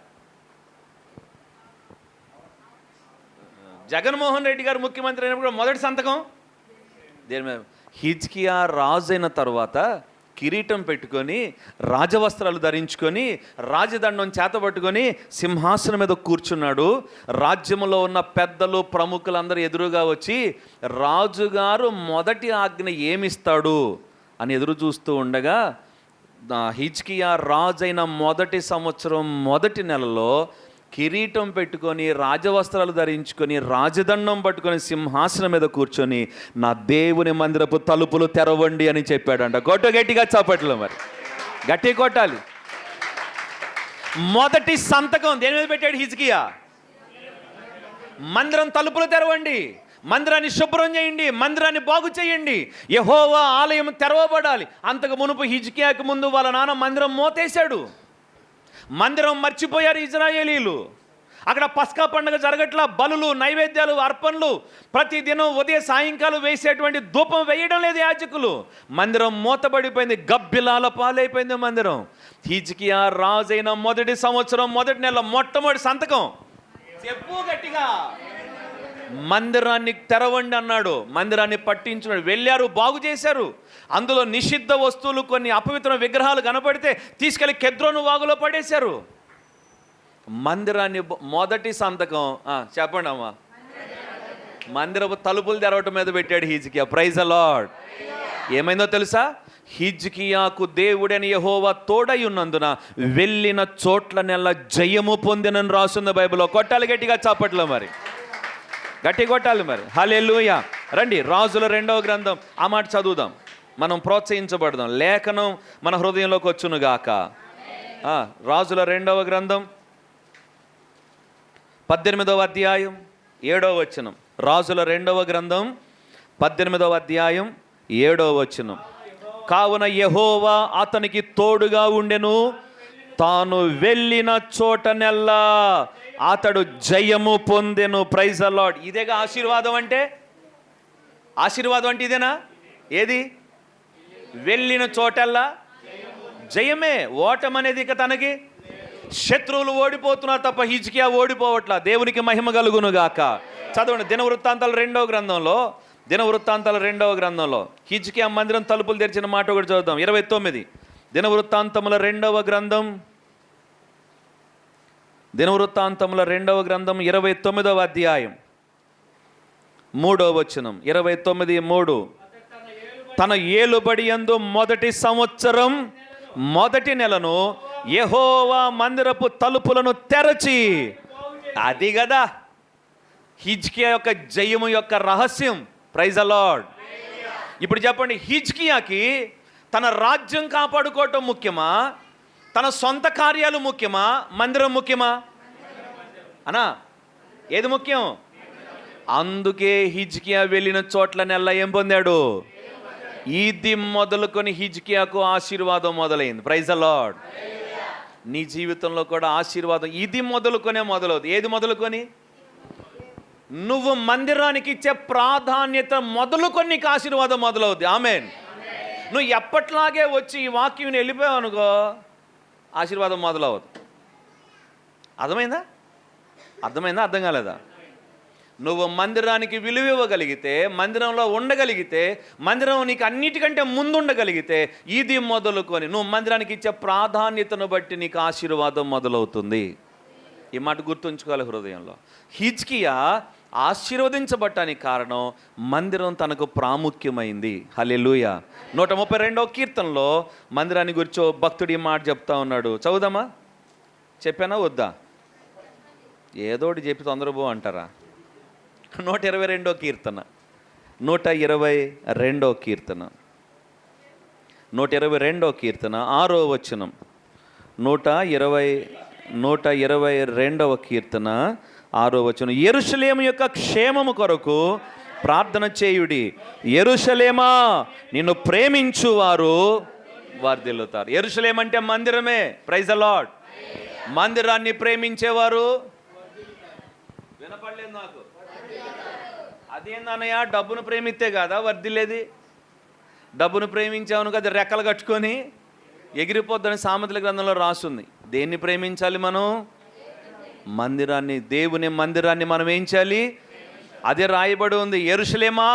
జగన్మోహన్ రెడ్డి గారు ముఖ్యమంత్రి అయినప్పుడు మొదటి సంతకం దేని మీద? హిజ్కియా రాజు అయిన తర్వాత కిరీటం పెట్టుకొని, రాజవస్త్రాలు ధరించుకొని, రాజదండం చేతబట్టుకొని సింహాసనం మీద కూర్చున్నాడు. రాజ్యంలో ఉన్న పెద్దలు, ప్రముఖులందరూ ఎదురుగా వచ్చి రాజుగారు మొదటి ఆజ్ఞ ఏమిస్తాడు అని ఎదురు చూస్తూ ఉండగా, హిజ్కియా రాజైన మొదటి సంవత్సరం మొదటి నెలలో కిరీటం పెట్టుకొని రాజవస్త్రాలు ధరించుకొని రాజదండం పట్టుకొని సింహాసనం మీద కూర్చొని నా దేవుని మందిరపు తలుపులు తెరవండి అని చెప్పాడంట. గట్టిగా చప్పట్లు, మరి గట్టి కొట్టాలి. మొదటి సంతకం దేని మీద పెట్టాడు హిజ్కియా? మందిరం తలుపులు తెరవండి, మందిరాన్ని శుభ్రం చేయండి, మందిరాన్ని బాగు చేయండి, యెహోవా ఆలయం తెరవబడాలి. అంతకు మునుపు హిజ్కియాకు ముందు వాళ్ళ నాన్న మందిరం మోతేశాడు, మందిరం మర్చిపోయారు ఇజ్రాయేలీలు. అక్కడ పస్కా పండుగ జరగట్లా, బలులు, నైవేద్యాలు, అర్పణలు ప్రతిదినం ఉదయం సాయంకాలం వేసేటువంటి ధూపం వేయడం లేదు యాజకులు. మందిరం మూతబడిపోయింది, గబ్బిలాల పాలైపోయింది మందిరం. హిజ్కియా రాజైన మొదటి సంవత్సరం మొదటి నెల మొట్టమొదటి సంతకం, చెప్పు గట్టిగా, మందిరాన్ని తెరవండి అన్నాడు. మందిరాన్ని పట్టించుకున్నాడు, వెళ్ళారు, బాగు చేశారు. అందులో నిషిద్ధ వస్తువులు, కొన్ని అపవిత్ర విగ్రహాలు కనపడితే తీసుకెళ్లి కెద్రోను వాగులో పడేశారు. మందిరాన్ని మొదటి సంతకం చెప్పండి అమ్మా, మందిరపు తలుపులు తెరవటం మీద పెట్టాడు హిజ్కియా. Praise the Lord. ఏమైందో తెలుసా? హిజ్కియాకు దేవుడని యెహోవా తోడై ఉన్నందున వెళ్ళిన చోట్ల నెల జయము పొందినని రాస్తుంది బైబిల్లో. కొట్టాలి గట్టిగా చప్పట్లో, మరి గట్టి కొట్టాలి, మరి హల్లెలూయా. రండి రాజుల 2వ గ్రంథం, ఆ మాట చదువుదాం, మనం ప్రోత్సహించబడదాం, లేఖనం మన హృదయంలోకి వచ్చునుగాక. రాజుల 2వ గ్రంథం 18వ అధ్యాయం 7వ వచనం. రాజుల 2వ గ్రంథం 18వ అధ్యాయం 7వ వచనం. కావున యెహోవా అతనికి తోడుగా ఉండెను, తాను వెళ్ళిన చోటనెల్లా అతడు జయము పొందెను. Praise the Lord. ఇదేగా ఆశీర్వాదం అంటే? ఆశీర్వాదం అంటే ఇదేనా? ఏది? వెళ్ళిన చోటల్లా జయమే. ఓటం అనేది ఇక తనకి, శత్రువులు ఓడిపోతున్నారు తప్ప హిజ్కియా ఓడిపోవట్లా. దేవునికి మహిమ కలుగును గాక. చదవండి దినవృత్తాంతాల 2వ గ్రంథంలో, దినవృత్తాంతాల 2వ గ్రంథంలో హిజ్కియా మందిరం తలుపులు తెరిచిన మాట ఒకటి చదువుదాం. 29 దినవృత్తాంతముల 2వ గ్రంథం, దినవృత్తాంతముల 2వ గ్రంథం 29వ అధ్యాయం 3వ వచనం. 29:3. తన ఏలుబడి యందు మొదటి సంవత్సరం మొదటి నెలను యెహోవా మందిరపు తలుపులను తెరచి, అది కదా హిజ్కియా యొక్క జయము యొక్క రహస్యం. Praise the Lord. ఇప్పుడు చెప్పండి, హిజ్కియాకి తన రాజ్యం కాపాడుకోవటం ముఖ్యమా, తన సొంత కార్యాలు ముఖ్యమా, మందిరం ముఖ్యమా అనా? ఏది ముఖ్యం? అందుకే హిజ్కియా వెళ్ళిన చోట్ల నెల ఏం పొందాడు? ఇది మొదలుకొని హిజ్కియాకు ఆశీర్వాదం మొదలైంది. Praise the Lord. నీ జీవితంలో కూడా ఆశీర్వాదం ఇది మొదలుకొనే మొదలవుతుంది. ఏది మొదలుకొని? నువ్వు మందిరానికి ఇచ్చే ప్రాధాన్యత మొదలుకొని నీకు ఆశీర్వాదం మొదలవుద్ది. ఆమేన్. నువ్వు ఎప్పట్లాగే వచ్చి ఈ వాక్యం వెళ్ళిపోయావు అనుకో, ఆశీర్వాదం మొదలవద్దు. అర్థమైందా? అర్థమైందా? అర్థం కాలేదా? నువ్వు మందిరానికి విలువ ఇవ్వగలిగితే, మందిరంలో ఉండగలిగితే, మందిరం నీకు అన్నిటికంటే ముందు ఉండగలిగితే, ఇది మొదలుకొని నువ్వు మందిరానికి ఇచ్చే ప్రాధాన్యతను బట్టి నీకు ఆశీర్వాదం మొదలవుతుంది. ఈ మాట గుర్తుంచుకోవాలి హృదయంలో. హిజ్కియా ఆశీర్వదించబడటానికి కారణం మందిరం తనకు ప్రాముఖ్యమైంది. హల్లెలూయా. 132వ కీర్తనలో మందిరాన్ని గురించి భక్తుడి మాట చెప్తా ఉన్నాడు. చదువుదామా? చెప్పానా వద్దా? ఏదోటి చెప్పి తొందరపో అంటారా? 122వ కీర్తన, 122వ కీర్తన, 122వ కీర్తన 6వ వచనం. 122వ కీర్తన 6వ వచనం. యెరూషలేము యొక్క క్షేమము కొరకు ప్రార్థన చేయుడి, యెరూషలేమా నిన్ను ప్రేమించువారు వర్ధిల్లుతారు. యెరూషలేం అంటే మందిరమే. Praise the lord. మందిరాన్ని ప్రేమించేవారు, వినపడలేదు నాకు, అదేందన్నయ్య డబ్బును ప్రేమిస్తే కదా వర్ధిల్లేది? డబ్బును ప్రేమించావును కదా రెక్కలు కట్టుకొని ఎగిరిపోద్దని సామెతల గ్రంథంలో రాస్తుంది. దేన్ని ప్రేమించాలి మనం? మందిరాన్ని, దేవుని మందిరాన్ని మనం ఏం చేయాలి? అదే రాయబడి ఉంది, యెరూషలేమా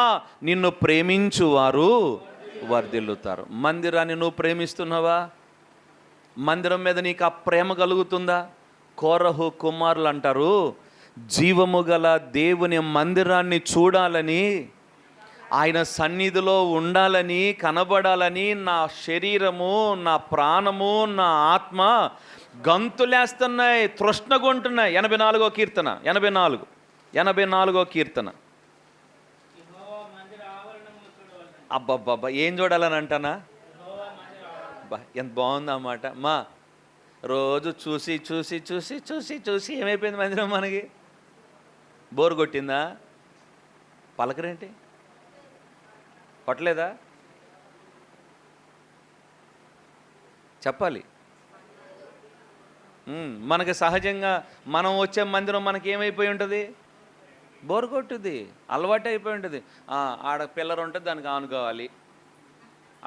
నిన్ను ప్రేమించువారు వర్ధిల్లుతారు. మందిరాన్ని నువ్వు ప్రేమిస్తున్నావా? మందిరం మీద నీకు ఆ ప్రేమ కలుగుతుందా? కోరహు కుమారులు అంటారు, జీవము గల దేవుని మందిరాన్ని చూడాలని, ఆయన సన్నిధిలో ఉండాలని, కనబడాలని నా శరీరము, నా ప్రాణము, నా ఆత్మ గంతులేస్తున్నాయి, తృష్ణగొంటున్నాయి. 84వ కీర్తన, 84వ కీర్తన. అబ్బబ్బబ్బా, ఏం చూడాలని అంటానా? ఎంత బాగుందన్నమాట. మా రోజు చూసి చూసి చూసి చూసి చూసి ఏమైపోయింది మందిరం మనకి? బోరు కొట్టిందా? పలకరేంటి? కొట్టలేదా? చెప్పాలి. మనకి సహజంగా మనం వచ్చే మందిరం మనకి ఏమైపోయి ఉంటుంది? బోరు కొట్టుద్ది, అలవాటు అయిపోయి ఉంటుంది. ఆడ పిల్లర్ ఉంటుంది, దానికి ఆనుకోవాలి.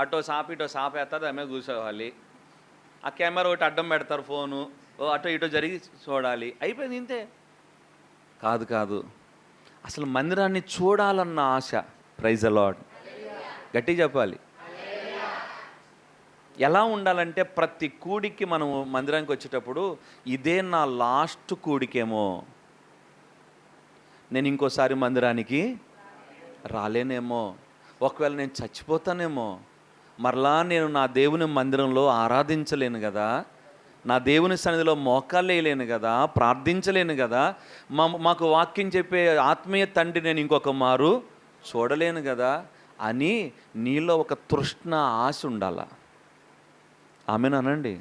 అటో సాపి ఇటో సాపేస్తారు, దాని మీద కూర్చోవాలి. ఆ కెమెరా ఒకటి అడ్డం పెడతారు, ఫోను అటో ఇటో జరిగి చూడాలి, అయిపోయింది ఇంతే. కాదు కాదు, అసలు మందిరాన్ని చూడాలన్న ఆశ. Praise the lord. గట్టిగా చెప్పాలి. ఎలా ఉండాలంటే ప్రతి కూడికి మనం మందిరానికి వచ్చేటప్పుడు ఇదే నా లాస్ట్ కూడికేమో, నేను ఇంకోసారి మందిరానికి రాలేనేమో, ఒకవేళ నేను చచ్చిపోతానేమో, మరలా నేను నా దేవుని మందిరంలో ఆరాధించలేను కదా, నా దేవుని సన్నిధిలో మోకాళ్ళు వేయలేను కదా, ప్రార్థించలేను కదా, మాకు వాక్యం చెప్పే ఆత్మీయ తండ్రి నేను ఇంకొక మారు చూడలేను కదా అని నీలో ఒక తృష్ణ, ఆశ ఉండాల. ఆమెనండి,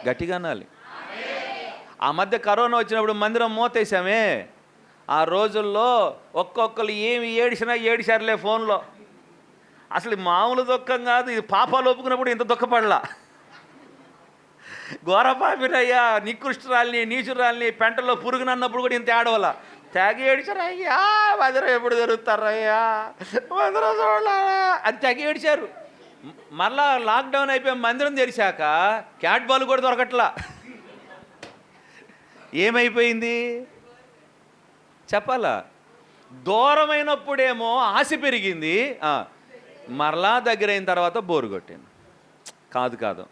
గట్టిగా అనాలి. ఆ మధ్య కరోనా వచ్చినప్పుడు మందిరం మూతేసామే. ఆ రోజుల్లో ఒక్కొక్కరు ఏమి ఏడిసారులే ఫోన్లో. అసలు మామూలు దుఃఖం కాదు ఇది. పాపాలు ఒప్పుకున్నప్పుడు ఇంత దుఃఖపడలా. ఘోరపాపినయ్యా, నికృష్టురాల్ని, నీచురాల్ని, పెంటలో పురుగునన్నప్పుడు కూడా ఇంత ఏడవల. తెగ ఏడిచారు. అయ్యా మందిరం ఎప్పుడు జరుగుతారయ్యా, మందిరం చూడాలా అని తెగ ఏడిచారు. మరలా లాక్డౌన్ అయిపోయి మందిరం తెరిచాక క్యాట్ బాల్ కూడా దొరకట్లా. ఏమైపోయింది చెప్పాలా? దూరమైనప్పుడేమో ఆశ పెరిగింది, మరలా దగ్గర అయిన తర్వాత బోరు కొట్టింది. కాదు కాదు,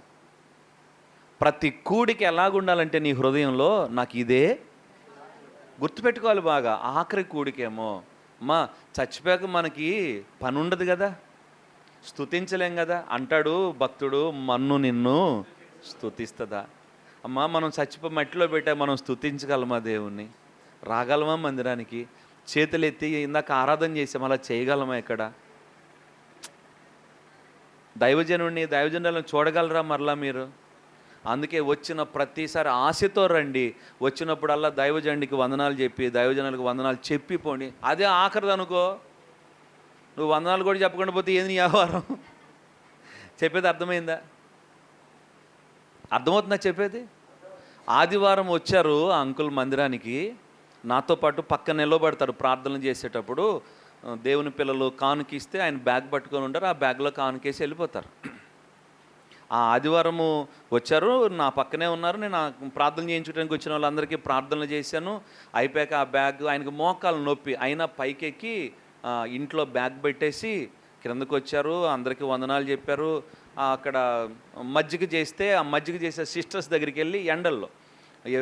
ప్రతి కూడికి ఎలాగుండాలంటే నీ హృదయంలో నాకు ఇదే గుర్తుపెట్టుకోవాలి బాగా. ఆఖరి కూడికేమో మా చచ్చిపోయాక మనకి పని ఉండదు కదా, స్తుతించలేం కదా. అంటాడు భక్తుడు, మన్ను నిన్ను స్తుతిస్తుందా? అమ్మా మనం చచ్చిపోయి మట్టిలో పెట్టా మనం స్తుతించగలమా దేవుణ్ణి? రాగలమా మందిరానికి? చేతులు ఎత్తి ఇందాక ఆరాధన చేసాం, అలా చేయగలమా? ఇక్కడ దైవజనులను చూడగలరా మరలా మీరు? అందుకే వచ్చిన ప్రతిసారి ఆశతో రండి. వచ్చినప్పుడల్లా దైవజనుడికి వందనాలు చెప్పి, దైవజనులకు వందనాలు చెప్పి పోండి. అదే ఆఖరిది అనుకో, నువ్వు వందనాలు కూడా చెప్పకుండా పోతే ఏంది నీ వ్యవహారం? చెప్పేది అర్థమైందా? అర్థమవుతుందా చెప్పేది? ఆదివారం వచ్చారు ఆ అంకుల్ మందిరానికి, నాతో పాటు పక్కన నిలబడతారు ప్రార్థనలు చేసేటప్పుడు. దేవుని పిల్లలు కానుకిస్తే ఆయన బ్యాగ్ పట్టుకొని ఉంటారు, ఆ బ్యాగ్లో కానుకేసి వెళ్ళిపోతారు. ఆ ఆదివారము వచ్చారు, నా పక్కనే ఉన్నారు. నేను ప్రార్థన చేయించడానికి వచ్చిన వాళ్ళందరికీ ప్రార్థనలు చేశాను. అయిపోయాక ఆ బ్యాగ్, ఆయనకు మోకాలు నొప్పి అయినా పైకెక్కి ఇంట్లో బ్యాగ్ పెట్టేసి కిందకు వచ్చారు. అందరికీ వందనాలు చెప్పారు. అక్కడ మజ్జిగ చేస్తే ఆ మజ్జిగ చేసే సిస్టర్స్ దగ్గరికి వెళ్ళి ఎండల్లో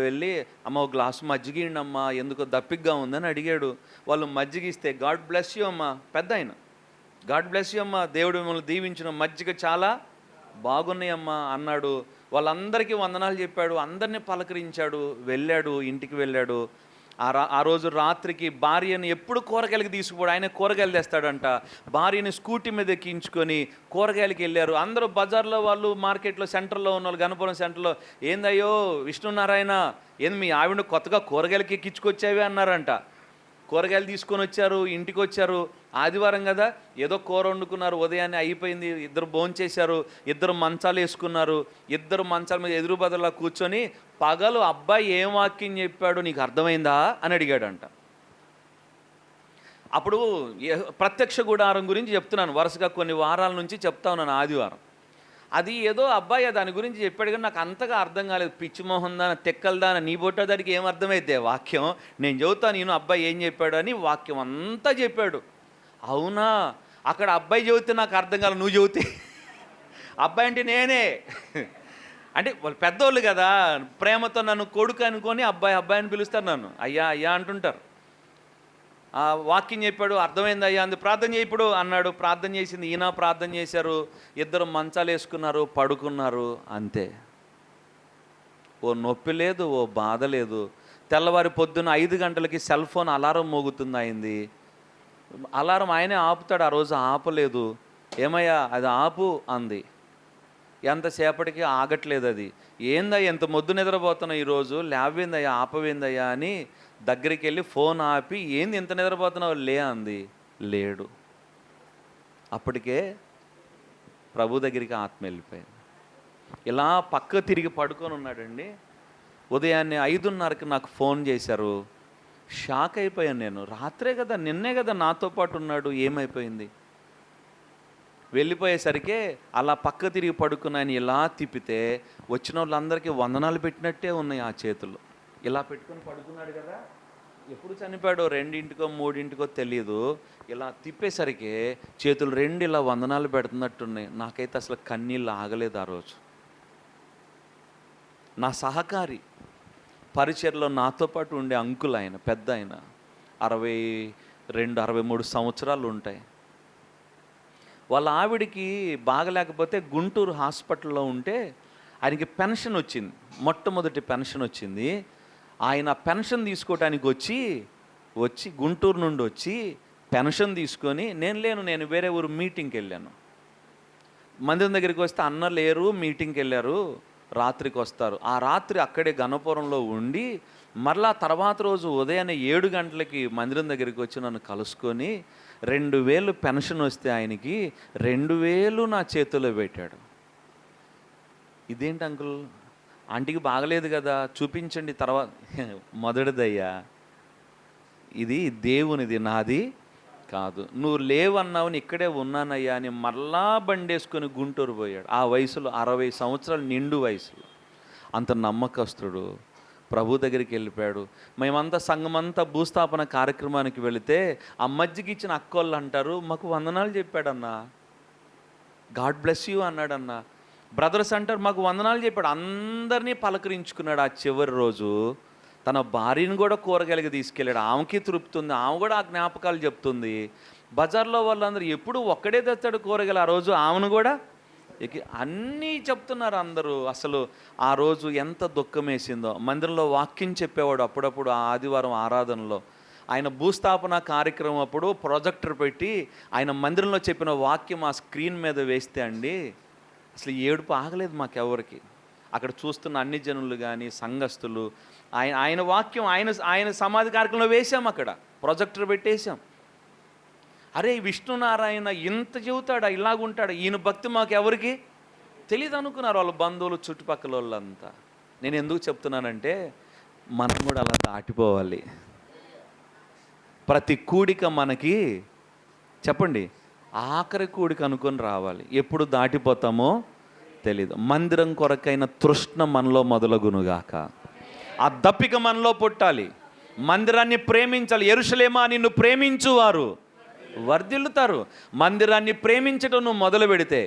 వెళ్ళి, అమ్మ ఒక గ్లాసు మజ్జిగ ఇవ్వండి అమ్మా, ఎందుకో దప్పిగ్గా ఉందని అడిగాడు. వాళ్ళు మజ్జిగ ఇస్తే, గాడ్ బ్లెస్ యూ అమ్మా, పెద్ద ఆయన, గాడ్ బ్లెస్ యూ అమ్మా, దేవుడు మిమ్మల్ని దీవించిన, మజ్జిగ చాలా బాగున్నాయమ్మా అన్నాడు. వాళ్ళందరికీ వందనాలు చెప్పాడు, అందరినీ పలకరించాడు, వెళ్ళాడు, ఇంటికి వెళ్ళాడు. ఆ రోజు రాత్రికి భార్యను ఎప్పుడు కూరగాయలకి తీసుకుపోడు, ఆయన కూరగాయలు తెస్తాడంట. భార్యని స్కూటీ మీద ఎక్కించుకొని కూరగాయలకి వెళ్ళారు. అందరూ బజార్లో వాళ్ళు, మార్కెట్లో సెంటర్లో ఉన్న వాళ్ళు, గణపురం సెంటర్లో, ఏందయ్యో విష్ణునారాయణ, ఏంది మీ ఆవిడ కొత్తగా కూరగాయలకి ఎక్కించుకొచ్చావే అన్నారంట. కూరగాయలు తీసుకొని వచ్చారు, ఇంటికి వచ్చారు. ఆదివారం కదా, ఏదో కూర వండుకున్నారు, ఉదయాన్నే అయిపోయింది. ఇద్దరు భోంచేశారు, ఇద్దరు మంచాలు వేసుకున్నారు. ఇద్దరు మంచాల మీద ఎదురు బదులా కూర్చొని, పగలు అబ్బాయి ఏం వాక్యం చెప్పాడు నీకు అర్థమైందా అని అడిగాడంట. అప్పుడు ప్రత్యక్ష గుడారం గురించి చెప్తున్నాను, వరుసగా కొన్ని వారాల నుంచి చెప్తా ఉన్నాను. ఆదివారం అది ఏదో అబ్బాయి దాని గురించి చెప్పాడు, కానీ నాకు అంతగా అర్థం కాలేదు. పిచ్చిమోహన్ దాన, తెక్కలదాన, నీ బొట్టో దానికి ఏం అర్థమైతే వాక్యం నేను చెబుతాను, నేను అబ్బాయి ఏం చెప్పాడు అని వాక్యం అంతా చెప్పాడు. అవునా, అక్కడ అబ్బాయి చెబితే నాకు అర్థం కాదు, నువ్వు చెబితే. అబ్బాయి అంటే నేనే, అంటే వాళ్ళు పెద్దోళ్ళు కదా, ప్రేమతో నన్ను కొడుకు అనుకొని అబ్బాయి అబ్బాయి అని పిలుస్తారు, నన్ను అయ్యా అయ్యా అంటుంటారు. ఆ వాక్యం చెప్పాడు, అర్థమైంది అయ్యా అంది. ప్రార్థన చేయి ఇప్పుడు అన్నాడు. ప్రార్థన చేసింది, ఈయన ప్రార్థన చేశారు. ఇద్దరు మంచాలు వేసుకున్నారు, పడుకున్నారు, అంతే. ఓ నొప్పి లేదు, ఓ బాధ లేదు. తెల్లవారి పొద్దున్న 5 గంటలకి సెల్ ఫోన్ అలారం మోగుతుంది అయింది. అలారం ఆయనే ఆపుతాడు, ఆ రోజు ఆపలేదు. ఏమయ్యా అది ఆపు అంది. ఎంతసేపటికి ఆగట్లేదు అది. ఏందయ్యా ఎంత మొద్దు నిద్రపోతున్నావు ఈరోజు, లేవేందయ్యా ఆపవేందయ్యా అని దగ్గరికి వెళ్ళి ఫోన్ ఆపి, ఏంది ఇంత నిద్రపోతున్నావు లే అంది. లేడు. అప్పటికే ప్రభు దగ్గరికి ఆత్మ వెళ్ళిపోయింది. ఇలా పక్క తిరిగి పడుకొని ఉన్నాడండి. ఉదయాన్నే 5:30కి నాకు ఫోన్ చేశారు. షాక్ అయిపోయాను నేను. రాత్రే కదా, నిన్నే కదా నాతో పాటు ఉన్నాడు, ఏమైపోయింది? వెళ్ళిపోయేసరికి అలా పక్క తిరిగి పడుకున్నాయని ఇలా తిప్పితే వచ్చిన వాళ్ళందరికీ వందనాలు పెట్టినట్టే ఉన్నాయి ఆ చేతులు. ఇలా పెట్టుకొని పడుకున్నాడు కదా. ఎప్పుడు చనిపోయాడో 2:00కో 3:00కో తెలియదు. ఇలా తిప్పేసరికి చేతులు 2 ఇలా వందనాలు పెడుతున్నట్టున్నాయి. నాకైతే అసలు కన్నీళ్ళు ఆగలేదు ఆ రోజు. నా సహకారి పరిచర్లో నాతో పాటు ఉండే అంకుల్, ఆయన పెద్ద ఆయన, 62-63 సంవత్సరాలు ఉంటాయి. వాళ్ళ ఆవిడికి బాగలేకపోతే గుంటూరు హాస్పిటల్లో ఉంటే ఆయనకి పెన్షన్ వచ్చింది, మొట్టమొదటి పెన్షన్ వచ్చింది. ఆయన పెన్షన్ తీసుకోవటానికి వచ్చి గుంటూరు నుండి వచ్చి పెన్షన్ తీసుకొని, నేను వేరే ఊరు మీటింగ్కి వెళ్ళాను. మందిరం దగ్గరికి వస్తే అన్న లేరు, మీటింగ్కి వెళ్ళారు, రాత్రికి వస్తారు. ఆ రాత్రి అక్కడే గణపురంలో ఉండి మరలా తర్వాత రోజు ఉదయాన్నే 7 గంటలకి మందిరం దగ్గరికి వచ్చి నన్ను కలుసుకొని 2000 పెన్షన్ వస్తే ఆయనకి 2000 నా చేతిలో పెట్టాడు. ఇదేంటి అంకుల్, ఆంటీకి బాగలేదు కదా, చూపించండి తర్వాత. మొదటిదయ్యా, ఇది దేవునిది, నాది కాదు. నువ్వు లేవన్నావు, ఇక్కడే ఉన్నానయ్యా అని మరలా బండేసుకొని గుంటూరు పోయాడు. ఆ వయసులో 60 సంవత్సరాలు నిండు వయసులో అంత నమ్మకస్తుడు ప్రభు దగ్గరికి వెళ్ళిపోయాడు. మేమంతా సంఘమంతా భూస్థాపన కార్యక్రమానికి వెళితే ఆ మధ్యకి ఇచ్చిన అక్కోళ్ళు అంటారు, మాకు వందనాలు చెప్పాడన్నా, గాడ్ బ్లెస్ యూ అన్నాడన్నా. బ్రదర్స్ అంటారు, మాకు వందనాలు చెప్పాడు. అందరినీ పలకరించుకున్నాడు. ఆ చివరి రోజు తన భార్యను కూడా కూరగాయలకి తీసుకెళ్ళాడు. ఆమెకి తృప్తి ఉంది, ఆమె కూడా ఆ జ్ఞాపకాలు చెప్తుంది. బజార్లో వాళ్ళందరూ ఎప్పుడు ఒక్కడే తెస్తాడు కూరగాయలు, ఆ రోజు ఆమెను కూడా అన్నీ చెప్తున్నారు అందరూ. అసలు ఆ రోజు ఎంత దుఃఖం వేసిందో. మందిరంలో వాక్యం చెప్పేవాడు అప్పుడప్పుడు. ఆ ఆదివారం ఆరాధనలో ఆయన భూస్థాపన కార్యక్రమం అప్పుడు ప్రొజెక్టర్ పెట్టి ఆయన మందిరంలో చెప్పిన వాక్యం ఆ స్క్రీన్ మీద వేస్తే అండి అసలు ఏడుపు ఆగలేదు మాకెవరికి. అక్కడ చూస్తున్న అన్ని జనులు కానీ సంఘస్థులు ఆయన వాక్యం ఆయన సమాధి కార్యక్రమంలో వేశాం, అక్కడ ప్రొజెక్టర్ పెట్టేశాం. అరే విష్ణునారాయణ ఇంత చెబుతాడా, ఇలాగుంటాడా, ఈయన భక్తి మాకు ఎవరికి తెలియదు అనుకున్నారు వాళ్ళ బంధువులు, చుట్టుపక్కల వాళ్ళంతా. నేను ఎందుకు చెప్తున్నానంటే మనం కూడా అలా దాటిపోవాలి. ప్రతి కూడిక మనకి చెప్పండి ఆఖరి కూడిక అనుకొని రావాలి. ఎప్పుడు దాటిపోతామో తెలీదు. మందిరం కొరకైన తృష్ణ మనలో మొదలగునుగాక. ఆ దప్పిక మనలో పుట్టాలి. మందిరాన్ని ప్రేమించాలి. యెరూషలేమా నిన్ను ప్రేమించువారు వర్ధిల్లుతారు. మందిరాన్ని ప్రేమించడం నువ్వు మొదలు పెడితే,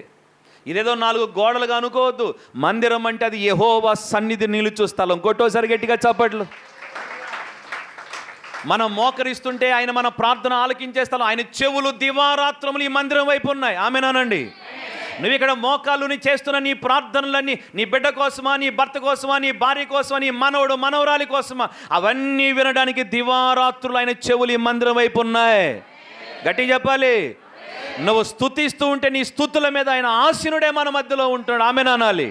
ఇదేదో 4 గోడలుగా అనుకోవద్దు. మందిరం అంటే అది యెహోవా సన్నిధి నిలుచు స్థలం. కొట్టోసారి గట్టిగా చప్పట్లు. మనం మోకరిస్తుంటే ఆయన మన ప్రార్థన ఆలకించే స్థలం. ఆయన చెవులు దివారాత్రములు ఈ మందిరం వైపు ఉన్నాయి. ఆమేనానండి. నువ్వు ఇక్కడ మోకాళ్ళుని చేస్తున్న నీ ప్రార్థనలన్నీ నీ బిడ్డ కోసమా, నీ భర్త కోసమా, నీ భార్య కోసమా, నీ మనవడు మనవరాలి కోసమా, అవన్నీ వినడానికి దివారాత్రులు ఆయన చెవులు ఈ మందిరం వైపు ఉన్నాయి. గట్టి చెప్పాలి. నువ్వు స్తుతిస్తూ ఉంటే నీ స్తుతుల మీద ఆయన ఆసీనుడే మన మధ్యలో ఉంటాడు. ఆమేనానాలి.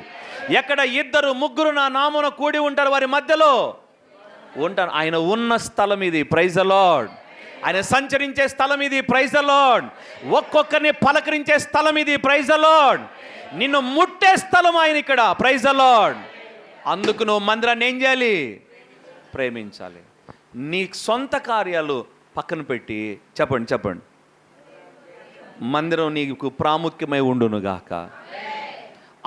ఎక్కడ 2-3 నా నామమున కూడి ఉంటారు వారి మధ్యలో ఉంటాను. ఆయన ఉన్న స్థలం ఇది. Praise the Lord. ఆయన సంచరించే స్థలం ఇది. Praise the Lord. ఒక్కొక్కరిని పలకరించే స్థలం ఇది. Praise the Lord. నిన్ను ముట్టే స్థలం ఆయన ఇక్కడ. Praise the Lord. అందుకు నువ్వు మందిరాన్ని ఏం చేయాలి? ప్రేమించాలి. నీ సొంత కార్యాలు పక్కన పెట్టి చెప్పండి మందిరం నీకు ప్రాముఖ్యమై ఉండునుగాక.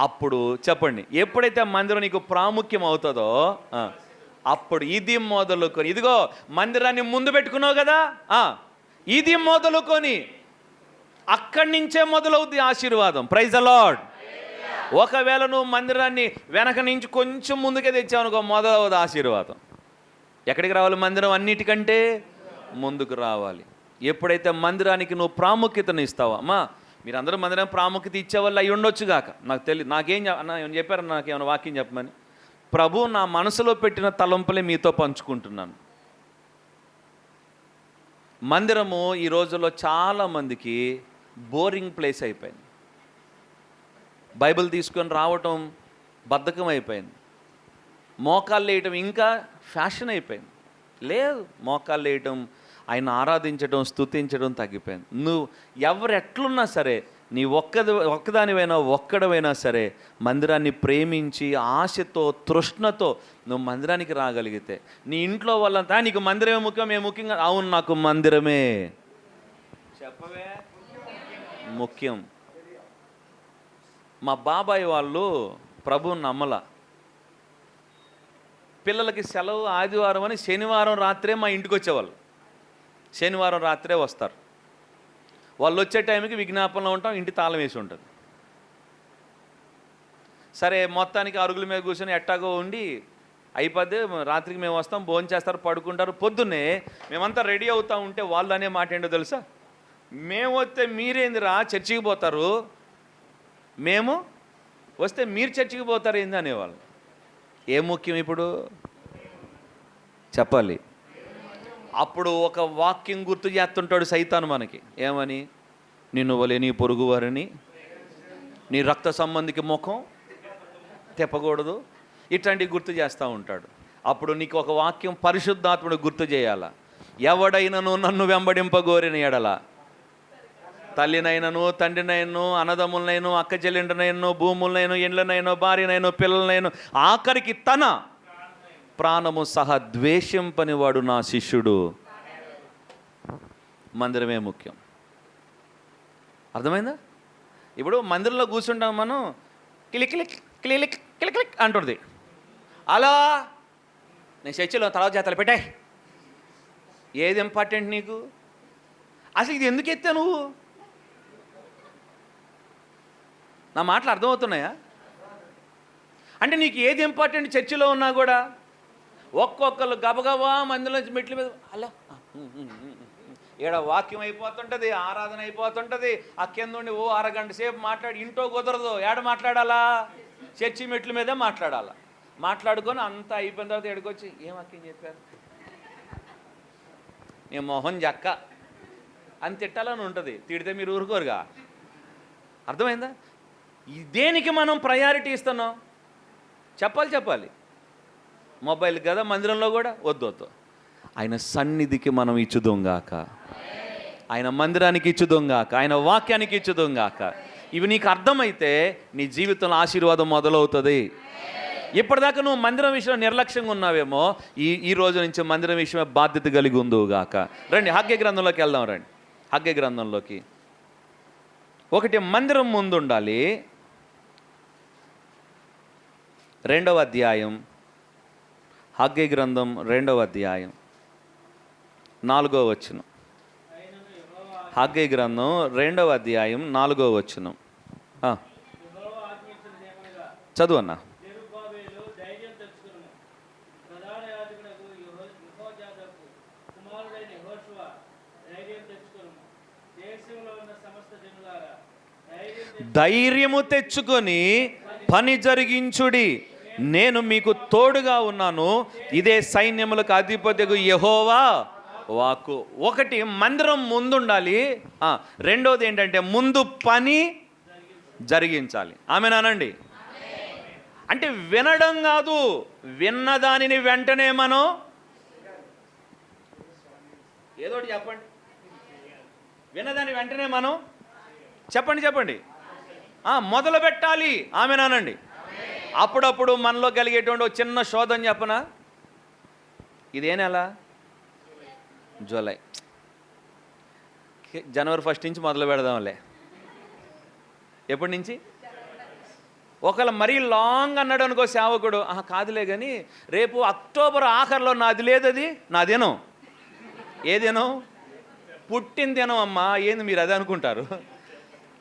అప్పుడు చెప్పండి, ఎప్పుడైతే మందిరం నీకు ప్రాముఖ్యం అవుతుందో అప్పుడు ఇది మొదలుకొని, ఇదిగో మందిరాన్ని ముందు పెట్టుకున్నావు కదా, ఇది మొదలుకొని అక్కడి నుంచే మొదలవుద్ది ఆశీర్వాదం. Praise the Lord. ఒకవేళ నువ్వు మందిరాన్ని వెనక నుంచి కొంచెం ముందుకే తెచ్చావు అనుకో, మొదలవుతుంది ఆశీర్వాదం. ఎక్కడికి రావాలి? మందిరం అన్నిటికంటే ముందుకు రావాలి. ఎప్పుడైతే మందిరానికి నువ్వు ప్రాముఖ్యతను ఇస్తావా, అమ్మా మీరందరూ మందిరానికి ప్రాముఖ్యత ఇచ్చేవాళ్ళు అయి ఉండొచ్చు కాక, నాకు తెలియదు, నాకేం చెప్పారు, నాకేమైనా వాక్యం చెప్పమని. ప్రభు నా మనసులో పెట్టిన తలంపులే మీతో పంచుకుంటున్నాను. మందిరము ఈ రోజుల్లో చాలామందికి బోరింగ్ ప్లేస్ అయిపోయింది. బైబిల్ తీసుకొని రావటం బద్ధకం అయిపోయింది. మోకాళ్ళు వేయటం ఇంకా ఫ్యాషన్ అయిపోయింది. లేదు, మోకాళ్ళు వేయటం, ఆయన ఆరాధించడం, స్తుతించడం తగ్గిపోయింది. నువ్వు ఎవరు ఎట్లున్నా సరే, నీ ఒక్కడవైనా సరే మందిరాన్ని ప్రేమించి ఆశతో తృష్ణతో నువ్వు మందిరానికి రాగలిగితే, నీ ఇంట్లో వాళ్ళంతా నీకు మందిరమే ముఖ్యం, ఏ ముఖ్యంగా, అవును నాకు మందిరమే చెప్పవే ముఖ్యం. మా బాబాయ్ వాళ్ళు ప్రభువుని నమ్మల. పిల్లలకి సెలవు ఆదివారం అని శనివారం రాత్రే మా ఇంటికి వచ్చేవాళ్ళు. శనివారం రాత్రే వస్తారు. వాళ్ళు వచ్చే టైంకి విజ్ఞాపనలో ఉంటాం, ఇంటి తాళం వేసి ఉంటుంది. సరే మొత్తానికి అరుగుల మీద కూర్చొని ఎట్టాగో ఉండి అయిపోద్ది, రాత్రికి మేము వస్తాం, భోజనం చేస్తారు, పడుకుంటారు. పొద్దున్నే మేమంతా రెడీ అవుతూ ఉంటే వాళ్ళు అనే మాట ఏంటో తెలుసా? మేము వస్తే మీరేందిరా చర్చికి పోతారు, మేము వస్తే మీరు చర్చికి పోతారు ఏంది అనేవాళ్ళు. ఏం ముఖ్యం ఇప్పుడు చెప్పాలి? అప్పుడు ఒక వాక్యం గుర్తు చేస్తుంటాడు సైతాను మనకి. ఏమని? నిన్ను వలె నీ పొరుగు వారిని, నీ రక్త సంబంధికి ముఖం తెప్పకూడదు, ఇట్లాంటివి గుర్తు చేస్తూ ఉంటాడు. అప్పుడు నీకు ఒక వాక్యం పరిశుద్ధాత్ముడు గుర్తు చేయాల. ఎవడైనను నన్ను వెంబడింపగోరిన ఎడల, తల్లినైనను, తండ్రినైను, అన్నదమ్ములనైను, అక్క చెల్లెండ్రనైను, భూములనైను, ఇండ్లనైను, భార్యనైను, పిల్లలనైను, ఆఖరికి తన ప్రాణము సహా ద్వేషింపనివాడు నా శిష్యుడు. మందిరమే ముఖ్యం. అర్థమైందా? ఇప్పుడు మందిరంలో కూర్చుంటాం మనం, కిలిక్ కిలిక్ కిలిక్ కిలిక్ అంటుంది. అలా నేను చర్చిలో తల జాతలు పెట్టాయి. ఏది ఇంపార్టెంట్ నీకు? అసలు ఇది ఎందుకు ఎత్తా నువ్వు? నా మాటలు అర్థమవుతున్నాయా? అంటే నీకు ఏది ఇంపార్టెంట్? చర్చిలో ఉన్నా కూడా ఒక్కొక్కరు గబగబా మందిలోంచి మెట్ల మీద అలా ఈడ వాక్యం అయిపోతుంటుంది, ఆరాధన అయిపోతుంటుంది. ఆ కింద ఉండి ఓ అరగంట సేపు మాట్లాడి ఇంటో కుదరదు. ఏడ మాట్లాడాలా? చర్చి మెట్ల మీదే మాట్లాడాలా. మాట్లాడుకొని అంతా అయిపోయిన తర్వాత ఎడకొచ్చి ఏం వాక్యం చెప్పారు, నీ మొహం జక్క అని తిట్టాలని ఉంటుంది. తిడితే మీరు ఊరుకోరుగా. అర్థమైందా? దేనికి మనం ప్రయారిటీ ఇస్తున్నాం? చెప్పాలి. మొబైల్ కదా, మందిరంలో కూడా వద్దు. ఆయన సన్నిధికి మనం ఇచ్చుదోంగాక, ఆయన మందిరానికి ఇచ్చుదోంగాక, ఆయన వాక్యానికి ఇచ్చుదోంగాక. ఇవి నీకు అర్థమైతే నీ జీవితంలో ఆశీర్వాదం మొదలవుతుంది. ఇప్పటిదాకా నువ్వు మందిరం విషయంలో నిర్లక్ష్యంగా ఉన్నావేమో, ఈ రోజు నుంచి మందిరం విషయమే బాధ్యత కలిగి ఉందుగాక. రండి హగ్గై గ్రంథంలోకి వెళ్దాం. రండి హగ్గై గ్రంథంలోకి. ఒకటి మందిరం ముందు ఉండాలి. 2వ అధ్యాయం, హగ్గై గ్రంథం 2వ అధ్యాయం 4వ వచనం. హగ్గై గ్రంథం 2వ అధ్యాయం 4వ వచనం చదువు అన్న. ధైర్యము తెచ్చుకొని పని జరిగించుడి, నేను మీకు తోడుగా ఉన్నాను, ఇదే సైన్యములకు అధిపతియగు యెహోవా వాక్కు. ఒకటి మందిరం ముందుండాలి. రెండోది ఏంటంటే ముందు పని జరిగించాలి. ఆమేనానండి? అంటే వినడం కాదు, విన్న దానిని వెంటనే మనం ఏదోటి చెప్పండి. విన్నదాన్ని వెంటనే మనం చెప్పండి మొదలు పెట్టాలి. ఆమేనానండి? అప్పుడప్పుడు మనలో కలిగేటువంటి ఒక చిన్న శోధన చెప్పనా? ఇదే నెల జూలై, జనవరి 1 నుంచి మొదలు పెడదాంలే. ఎప్పటి నుంచి? ఒకవేళ మరీ లాంగ్ అన్నాడు అనుకో సేవకుడు, కాదులే కానీ రేపు అక్టోబర్ ఆఖరిలో నాది లేదు, అది నా దినం. ఏ దినం? పుట్టిన దినం అమ్మా. ఏంది మీరు అదే అనుకుంటారు?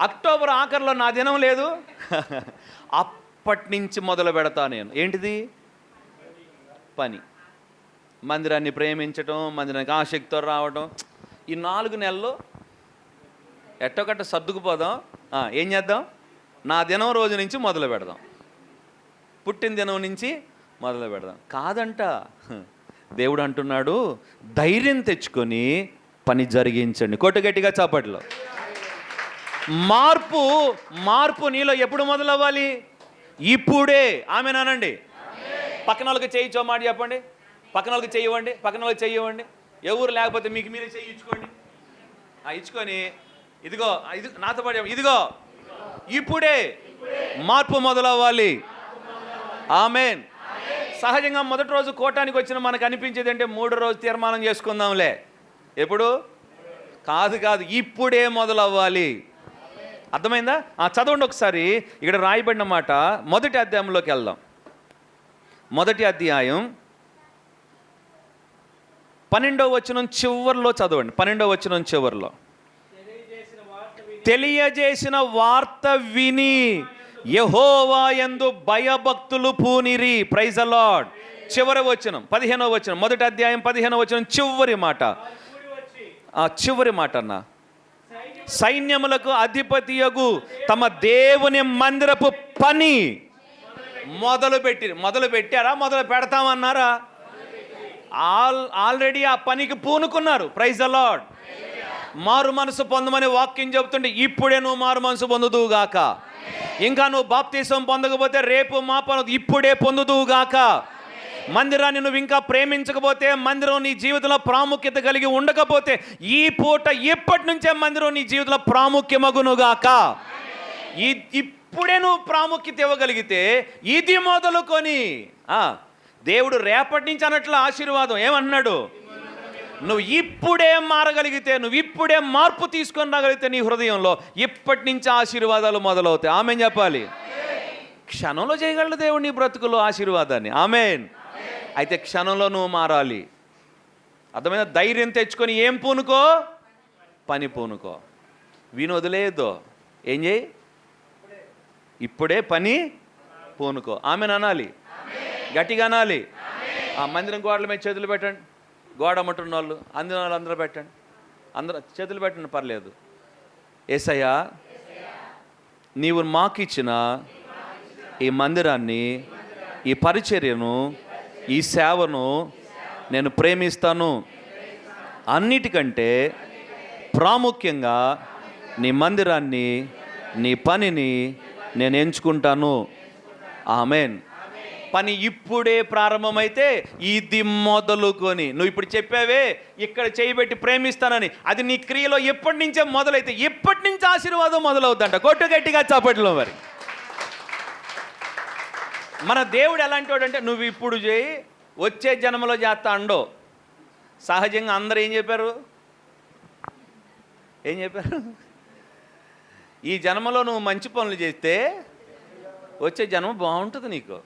అక్టోబర్ ఆఖరిలో నా దినం లేదు. అప్పటి నుంచి మొదలు పెడతా నేను. ఏంటిది? పని. మందిరాన్ని ప్రేమించటం, మందిరానికి ఆసక్తితో రావటం. ఈ 4 నెలలు ఎట్టొకట్ట సర్దుకుపోదాం. ఏం చేద్దాం? నా దినం రోజు నుంచి మొదలు పెడదాం. పుట్టిన దినం నుంచి మొదలు పెడదాం. కాదంట, దేవుడు అంటున్నాడు ధైర్యం తెచ్చుకొని పని జరిగించండి. కొట్టు గట్టిగా చప్పట్లో. మార్పు నీలో ఎప్పుడు మొదలవ్వాలి? ఇప్పుడే. ఆమెనానండి. పక్కన వాళ్ళకి చేయించో మాట చెప్పండి. పక్కన వాళ్ళకి చెయ్యవండి, పక్కన వాళ్ళకి చెయ్యవండి. ఎవరు లేకపోతే మీకు మీరే చేయించుకోండి. ఇచ్చుకొని ఇదిగో ఇది నాతో పాటు ఇదిగో ఇప్పుడే మార్పు మొదలవ్వాలి. ఆమేన్. సహజంగా మొదటి రోజు కోటానికి వచ్చిన మనకు అనిపించేది అంటే 3వ రోజు తీర్మానం చేసుకుందాంలే. ఎప్పుడు? కాదు, ఇప్పుడే మొదలవ్వాలి. అర్థమైందా? చదవండి ఒకసారి. ఇక్కడ రాయబడిన మాట మొదటి అధ్యాయంలోకి వెళ్దాం. మొదటి అధ్యాయం 12వ వచనం చివర్లో చదవండి. 12వ వచనం చివర్లో, తెలియజేసిన వార్త విని యెహోవా యందు భయభక్తులు పూనిరి. Praise the lord. చివరి వచనం 15వ వచనం, మొదటి అధ్యాయం 15వ వచనం చివరి మాట. చివరి మాట అన్న, సైన్యములకు అధిపతియగు తమ దేవుని మందిరపు పని మొదలు పెట్టారా? మొదలు పెడతామన్నారా? ఆల్రెడీ ఆ పనికి పూనుకున్నారు. Praise the Lord. మారు మనసు పొందమని వాక్యం చెబుతుంటే ఇప్పుడే నువ్వు మారు మనసు పొందుదువుగాక. ఇంకా నువ్వు బాప్తీసం పొందకపోతే రేపు మాపను ఇప్పుడే పొందుదువుగాక. మందిరాన్ని నువ్వు ఇంకా ప్రేమించకపోతే, మందిరం నీ జీవితంలో ప్రాముఖ్యత కలిగి ఉండకపోతే ఈ పూట ఇప్పటి నుంచే మందిరం నీ జీవితంలో ప్రాముఖ్యమగునుగాక. ఇప్పుడే నువ్వు ప్రాముఖ్యత ఇవ్వగలిగితే ఇది మొదలుకొని దేవుడు రేపటి నుంచి అన్నట్లు ఆశీర్వాదం ఏమన్నాడు? నువ్వు ఇప్పుడే మారగలిగితే, నువ్వు ఇప్పుడే మార్పు తీసుకొని రాగలిగితే నీ హృదయంలో ఇప్పటి నుంచి ఆశీర్వాదాలు మొదలవుతాయి. ఆమెన్ చెప్పాలి. క్షణంలో చేయగలడు దేవుడు నీ బ్రతుకులో ఆశీర్వాదాన్ని. ఆమెన్. అయితే క్షణంలో నువ్వు మారాలి. అర్థమైన ధైర్యం తెచ్చుకొని ఏం పూనుకో? పని పూనుకో. వినొదిలేదు. ఏం చేయి? ఇప్పుడే పని పూనుకో. ఆమెన్ అనాలి, గట్టిగా అనాలి. ఆ మందిరం గోడల మీద చేతులు పెట్టండి. గోడ అమ్ముతున్న వాళ్ళు అందిన వాళ్ళు అందరూ పెట్టండి. అందరూ చేతులు పెట్టండి, పర్లేదు. యేసయ్యా, నీవు మాకు ఇచ్చిన ఈ మందిరాన్ని, ఈ పరిచర్యను, ఈ సేవను నేను ప్రేమిస్తాను. అన్నిటికంటే ప్రాముఖ్యంగా నీ మందిరాన్ని, నీ పనిని నేను ఎంచుకుంటాను. ఆమేన్. పని ఇప్పుడే ప్రారంభమైతే ఇది మొదలుకొని, నువ్వు ఇప్పుడు చెప్పావే ఇక్కడ చేయబెట్టి ప్రేమిస్తానని, అది నీ క్రియలో ఎప్పటి నుంచే మొదలైతే ఇప్పటి నుంచి ఆశీర్వాదం మొదలవుతుందంట. కొట్టు గట్టిగా చప్పట్లో. మరి మన దేవుడు ఎలాంటి వాడు అంటే, నువ్వు ఇప్పుడు చేయి వచ్చే జన్మలో చేస్తా అండో. సహజంగా అందరూ ఏం చెప్పారు? ఈ జన్మలో నువ్వు మంచి పనులు చేస్తే వచ్చే జన్మ బాగుంటుంది నీకు.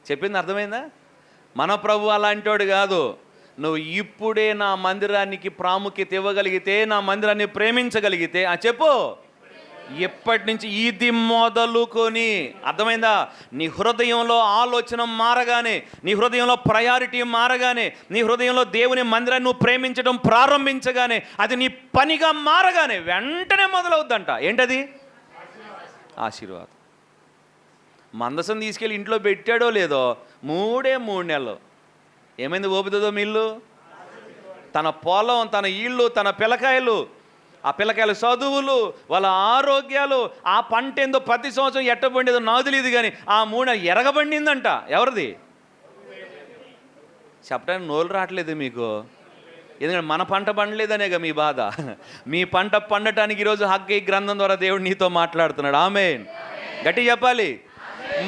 చెప్పింది అర్థమైందా? మన ప్రభు అలాంటి వాడు కాదు. నువ్వు ఇప్పుడే నా మందిరానికి ప్రాముఖ్యత ఇవ్వగలిగితే, నా మందిరాన్ని ప్రేమించగలిగితే, చెప్పు ఎప్పటి నుంచి ఇది మొదలుకొని. అర్థమైందా? నీ హృదయంలో ఆలోచన మారగానే, నీ హృదయంలో ప్రయారిటీ మారగానే, నీ హృదయంలో దేవుని మందిరాన్ని నువ్వు ప్రేమించడం ప్రారంభించగానే, అది నీ పనిగా మారగానే వెంటనే మొదలవుద్దంట. ఏంటది? ఆశీర్వాదం. మందసం తీసుకెళ్ళి ఇంట్లో పెట్టాడో లేదో 3 నెలలు ఏమైంది? ఓపిదదో మిల్లు. తన పొలం, తన ఇళ్ళు, తన పిల్లకాయలు, ఆ పిల్లకాయల చదువులు, వాళ్ళ ఆరోగ్యాలు, ఆ పంట ఏందో ప్రతి సంవత్సరం ఎట్టబండేదో నాకు తెలియదు, కానీ ఆ 3 నెలలు ఎరగబండిందంట. ఎవరిది? చెప్పడానికి నోలు రావట్లేదు మీకు. ఎందుకంటే మన పంట పండలేదనేగా మీ బాధ. మీ పంట పండటానికి ఈరోజు హగ్గీ గ్రంథం ద్వారా దేవుడు నీతో మాట్లాడుతున్నాడు. ఆమేన్. గట్టి చెప్పాలి.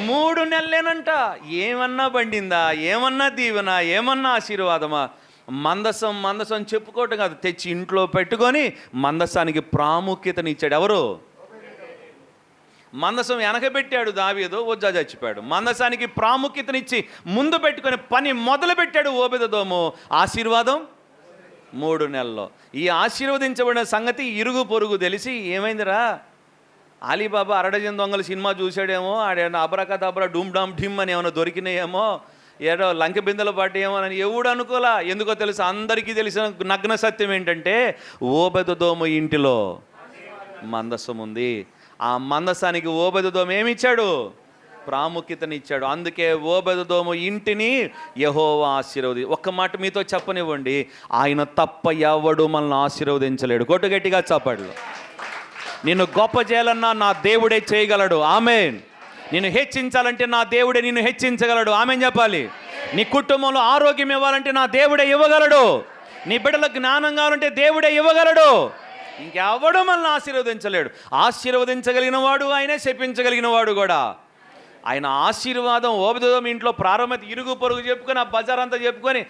3 నెలలేనంట. ఏమన్నా పండిందా? ఏమన్నా దీవెన? ఏమన్నా ఆశీర్వాదమా? మందసం చెప్పుకోవటం కాదు, తెచ్చి ఇంట్లో పెట్టుకొని మందసానికి ప్రాముఖ్యతనిచ్చాడు. ఎవరు? మందసం వెనకబెట్టాడు దావీదు, ఉజ్జా చచ్చిపోయాడు. మందసానికి ప్రాముఖ్యతనిచ్చి ముందు పెట్టుకొని పని మొదలు పెట్టాడు ఓబెదెదోము. ఆశీర్వాదం 3 నెలల్లో. ఈ ఆశీర్వదించబడిన సంగతి ఇరుగు పొరుగు తెలిసి ఏమైందిరా, అలీబాబా అరడజన్ దొంగల సినిమా చూశాడేమో, ఆడేమో అబ్రకదబ్రా డూమ్ డామ్ ఢిమ్ అని ఏమైనా దొరికినాయేమో, ఏదో లంక బిందెల పాటు ఏమో అని ఎవడు అనుకోలా. ఎందుకో తెలుసు, అందరికీ తెలిసిన నగ్న సత్యం ఏంటంటే ఓబెదెదోము ఇంటిలో మందసం ఉంది. ఆ మందసానికి ఓబెదెదోము ఏమిచ్చాడు? ప్రాముఖ్యతనిచ్చాడు. అందుకే ఓబెదెదోము ఇంటిని యెహోవా ఆశీర్వది. ఒక్క మాట మీతో చెప్పనివ్వండి, ఆయన తప్ప ఎవడు మనల్ని ఆశీర్వదించలేడు. కొట్టు గట్టిగా చప్పట్లు. నిన్ను గొప్ప చేయాలన్నా నా దేవుడే చేయగలడు. ఆమేన్. నిన్ను హెచ్చించాలంటే నా దేవుడే నిన్ను హెచ్చించగలడు. ఆమేన్ చెప్పాలి. నీ కుటుంబంలో ఆరోగ్యం ఇవ్వాలంటే నా దేవుడే ఇవ్వగలడు. నీ బిడ్డలకు జ్ఞానం కావాలంటే దేవుడే ఇవ్వగలడు. ఇంకెవడు మనల్ని ఆశీర్వదించలేడు. ఆశీర్వదించగలిగిన వాడు ఆయనే, శపించగలిగిన వాడు కూడా ఆయన. ఆశీర్వాదం ఓబెదెదోము ఇంట్లో ప్రారంభమైతే ఇరుగు పొరుగు చెప్పుకొని, ఆ బజార్ అంతా చెప్పుకొని,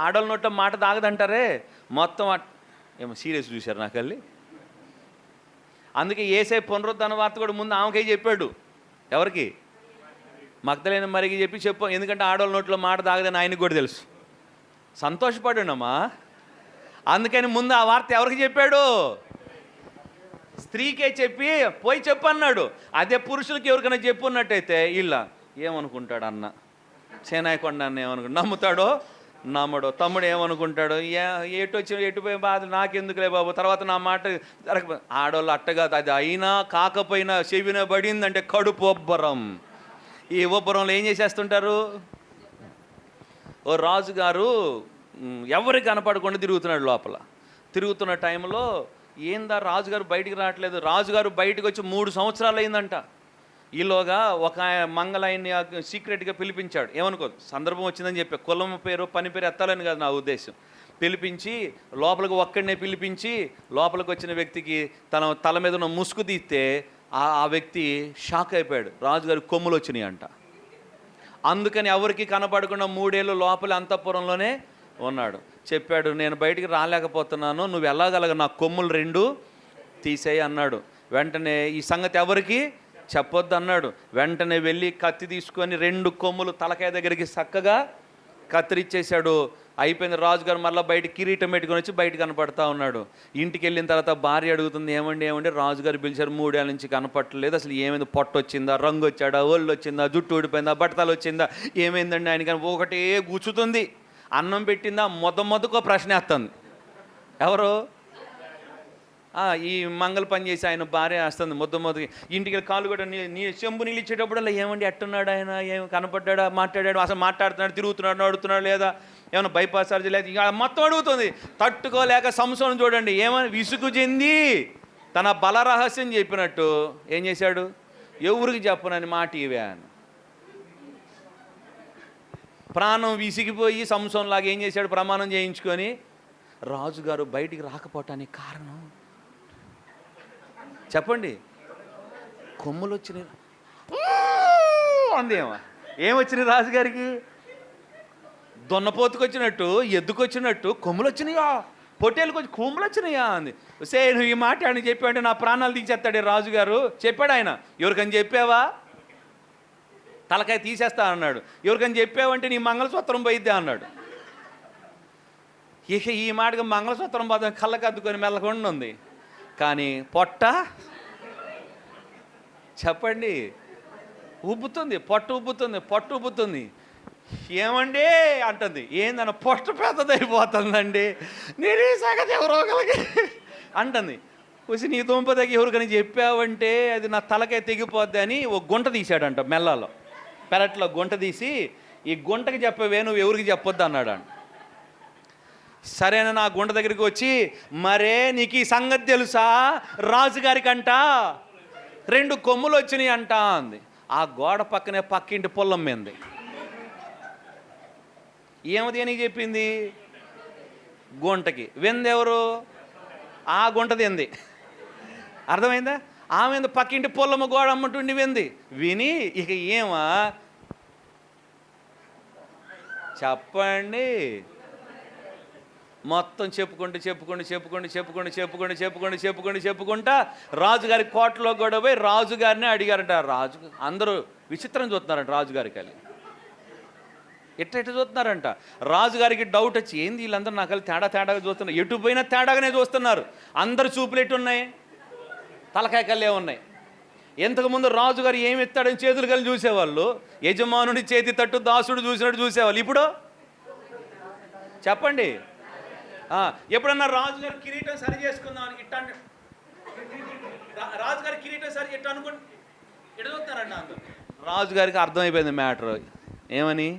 ఆడోళ్ళ నోట మాట తాగదంటారే, మొత్తం ఏమో సీరియస్ చూశారు నాకల్లి. అందుకే యేసయ్య పునరుద్ధాన వార్త కూడా ముందు ఆమెకే చెప్పాడు. ఎవరికి? మగ్దలేనే మరికి చెప్పు. ఎందుకంటే ఆడోళ్ళ నోట్లో మాట తాగదని ఆయనకు కూడా తెలుసు. సంతోషపడునమ్మా. అందుకని ముందు ఆ వార్త ఎవరికి చెప్పాడు? స్త్రీకే చెప్పి పోయి చెప్పు అన్నాడు. అదే పురుషులకి ఎవరికైనా చెప్పున్నట్టయితే వీళ్ళ ఏమనుకుంటాడు అన్న, చేనాయకొండ అన్న ఏమనుకుంటాడు, నమ్ముతాడో నమ్మడో, తమ్ముడు ఏమనుకుంటాడు, ఎటుపోయి బాధ నాకెందుకులే బాబు, తర్వాత నా మాట జరగ. ఆడవాళ్ళు అట్టగా అది అయినా కాకపోయినా చెవిన పడిందంటే కడుపు ఒబ్బరం. ఈ ఒబ్బరంలో ఏం చేసేస్తుంటారు? ఓ రాజుగారు ఎవరికి కనపడకుండా తిరుగుతున్నాడు. లోపల తిరుగుతున్న టైంలో ఏందా రాజుగారు బయటికి రావట్లేదు. రాజుగారు బయటకు వచ్చి 3 సంవత్సరాలు అయిందంట. ఈలోగా ఒక మంగళాయన్ని సీక్రెట్గా పిలిపించాడు. ఏమనుకోదు, సందర్భం వచ్చిందని చెప్పి కులం పేరు పని పేరు ఎత్తాలని కాదు నా ఉద్దేశం. పిలిపించి లోపలికి ఒక్కడినే పిలిపించి లోపలికి వచ్చిన వ్యక్తికి తన తల మీద ఉన్న ముసుగు తీస్తే ఆ వ్యక్తి షాక్ అయిపోయాడు. రాజుగారి కొమ్ములు వచ్చినాయి అంట. అందుకని ఎవరికి కనపడకుండా 3 ఏళ్ళు లోపల అంతఃపురంలోనే ఉన్నాడు. చెప్పాడు, నేను బయటికి రాలేకపోతున్నాను, నువ్వు ఎలాగలగ నా కొమ్ములు 2 తీసేయి అన్నాడు. వెంటనే ఈ సంగతి ఎవరికి చెప్పొద్దు అన్నాడు. వెంటనే వెళ్ళి కత్తి తీసుకొని 2 కొమ్ములు తలకాయ దగ్గరికి చక్కగా కత్తిరిచ్చేశాడు. అయిపోయింది. రాజుగారు మళ్ళీ బయట కిరీటం పెట్టుకొని వచ్చి బయట కనపడతా ఉన్నాడు. ఇంటికి వెళ్ళిన తర్వాత భార్య అడుగుతుంది, ఏమండి రాజుగారు పిలిచారు, 3 ఏళ్ళ నుంచి కనపట్టలేదు, అసలు ఏమైంది, పొట్ట వచ్చిందా, రంగు వచ్చాడా, ఒళ్ళు వచ్చిందా, జుట్టు ఊడిపోయిందా, బట్టలు వచ్చిందా, ఏమైందండి ఆయన? కానీ ఒకటే కూర్చుతుంది. అన్నం పెట్టిందా మొదకో ప్రశ్న వేస్తుంది. ఎవరు? ఈ మంగళ పని చేసి ఆయన భార్య వేస్తుంది మొదకి. ఇంటికి కాలు కూడా చెంబు నీళ్ళు ఇచ్చేటప్పుడల్లా ఏమండి ఎట్టున్నాడు ఆయన, ఏం కనపడ్డా, మాట్లాడాడు, అసలు మాట్లాడుతున్నాడు, తిరుగుతున్నాడు, అడుగుతున్నాడు లేదా, ఏమైనా బైపాస్ సర్జరీ లేదా, ఇక మొత్తం అడుగుతుంది. తట్టుకోలేక సంసోను చూడండి ఏమని విసుగు చెంది తన బల రహస్యం చెప్పినట్టు ఏం చేశాడు, ఎవరికి చెప్పనని మాట ఇవే అని ప్రాణం విసిగిపోయి సంసోన్లాగా ఏం చేశాడు, ప్రమాణం చేయించుకొని రాజుగారు బయటికి రాకపోవటానికి కారణం చెప్పండి. కొమ్ములు వచ్చినాయి అందేమో. ఏమొచ్చినాయి రాజుగారికి? దొన్నపోతుకు వచ్చినట్టు, ఎద్దుకొచ్చినట్టు కొమ్ములు వచ్చినాయా, పొట్టేళ్ళకి వచ్చి కొమ్ములు వచ్చినాయా అంది. సే నువ్వు ఈ మాట ఆయన చెప్పావంటే నా ప్రాణాలు తీసేస్తాడే రాజుగారు. చెప్పాడు ఆయన. ఎవరికని చెప్పావా? తలకాయ తీసేస్తా అన్నాడు. ఎవరికని చెప్పావంటే నీ మంగళసూత్రం పోయిద్దా అన్నాడు. ఇక ఈ మాటగా మంగళసూత్రం పోదాం కళ్ళకు అద్దుకొని మెల్లకుండా ఉంది. కానీ పొట్ట చెప్పండి ఉబ్బుతుంది, పొట్ట ఉబ్బుతుంది. ఏమండి అంటుంది. ఏందన్న పొట్ట పెద్దదైపోతుందండి, నేను ఈ సంగతి ఎవరో ఒకరికి అంటుంది. వచ్చి నీ దుంప దగ్గర ఎవరికని చెప్పావంటే అది నా తలకాయ తెగిపోద్ది అని ఒక గుంట తీశాడంట. మెల్లలో పెరట్లో గుంట తీసి, ఈ గుంటకి చెప్పవే, నువ్వు ఎవరికి చెప్పొద్దు అన్నాడు. సరేనా నా గుంట దగ్గరికి వచ్చి, మరే నీకు ఈ సంగతి తెలుసా, రాజుగారికంట 2 కొమ్ములు వచ్చినాయి అంట అంది. ఆ గోడ పక్కనే పక్కింటి పొలం మీంది. ఏమది అని చెప్పింది? గుంటకి. విందెవరు? ఆ గుంట తింది. అర్థమైందా? ఆమె పక్కింటి పొలము గోడ అమ్మటుండి వింది. విని ఇక ఏమా చెప్పండి, మొత్తం చెప్పుకుంటా రాజుగారి కోటలో కూడా పోయి రాజుగారిని అడిగారంట. రాజు అందరూ విచిత్రం చూస్తున్నారంట రాజుగారికి. వెళ్ళి ఎట్ట చూస్తున్నారంట. రాజుగారికి డౌట్ వచ్చి, ఏంది వీళ్ళందరూ నాకు తేడాగా చూస్తున్నారు, ఎటు పోయినా తేడాగానే చూస్తున్నారు. అందరు చూపులు ఎట్టున్నాయి, తలకాయ కళ్ళే ఉన్నాయి. ఇంతకుముందు రాజుగారు ఏమి ఎత్తాడని చేతులు కలిసి చూసేవాళ్ళు, యజమానుడి చేతి తట్టు దాసుడు చూసినట్టు చూసేవాళ్ళు. ఇప్పుడు చెప్పండి, ఎప్పుడన్నా రాజుగారి కిరీటం సరి చేసుకుందామని ఇట్ట రాజుగారి కిరీటం సరి ఎట్ట అనుకోండి, ఎటు చూస్తారండి అందరూ. రాజుగారికి అర్థమైపోయింది మ్యాటర్. ఏమని?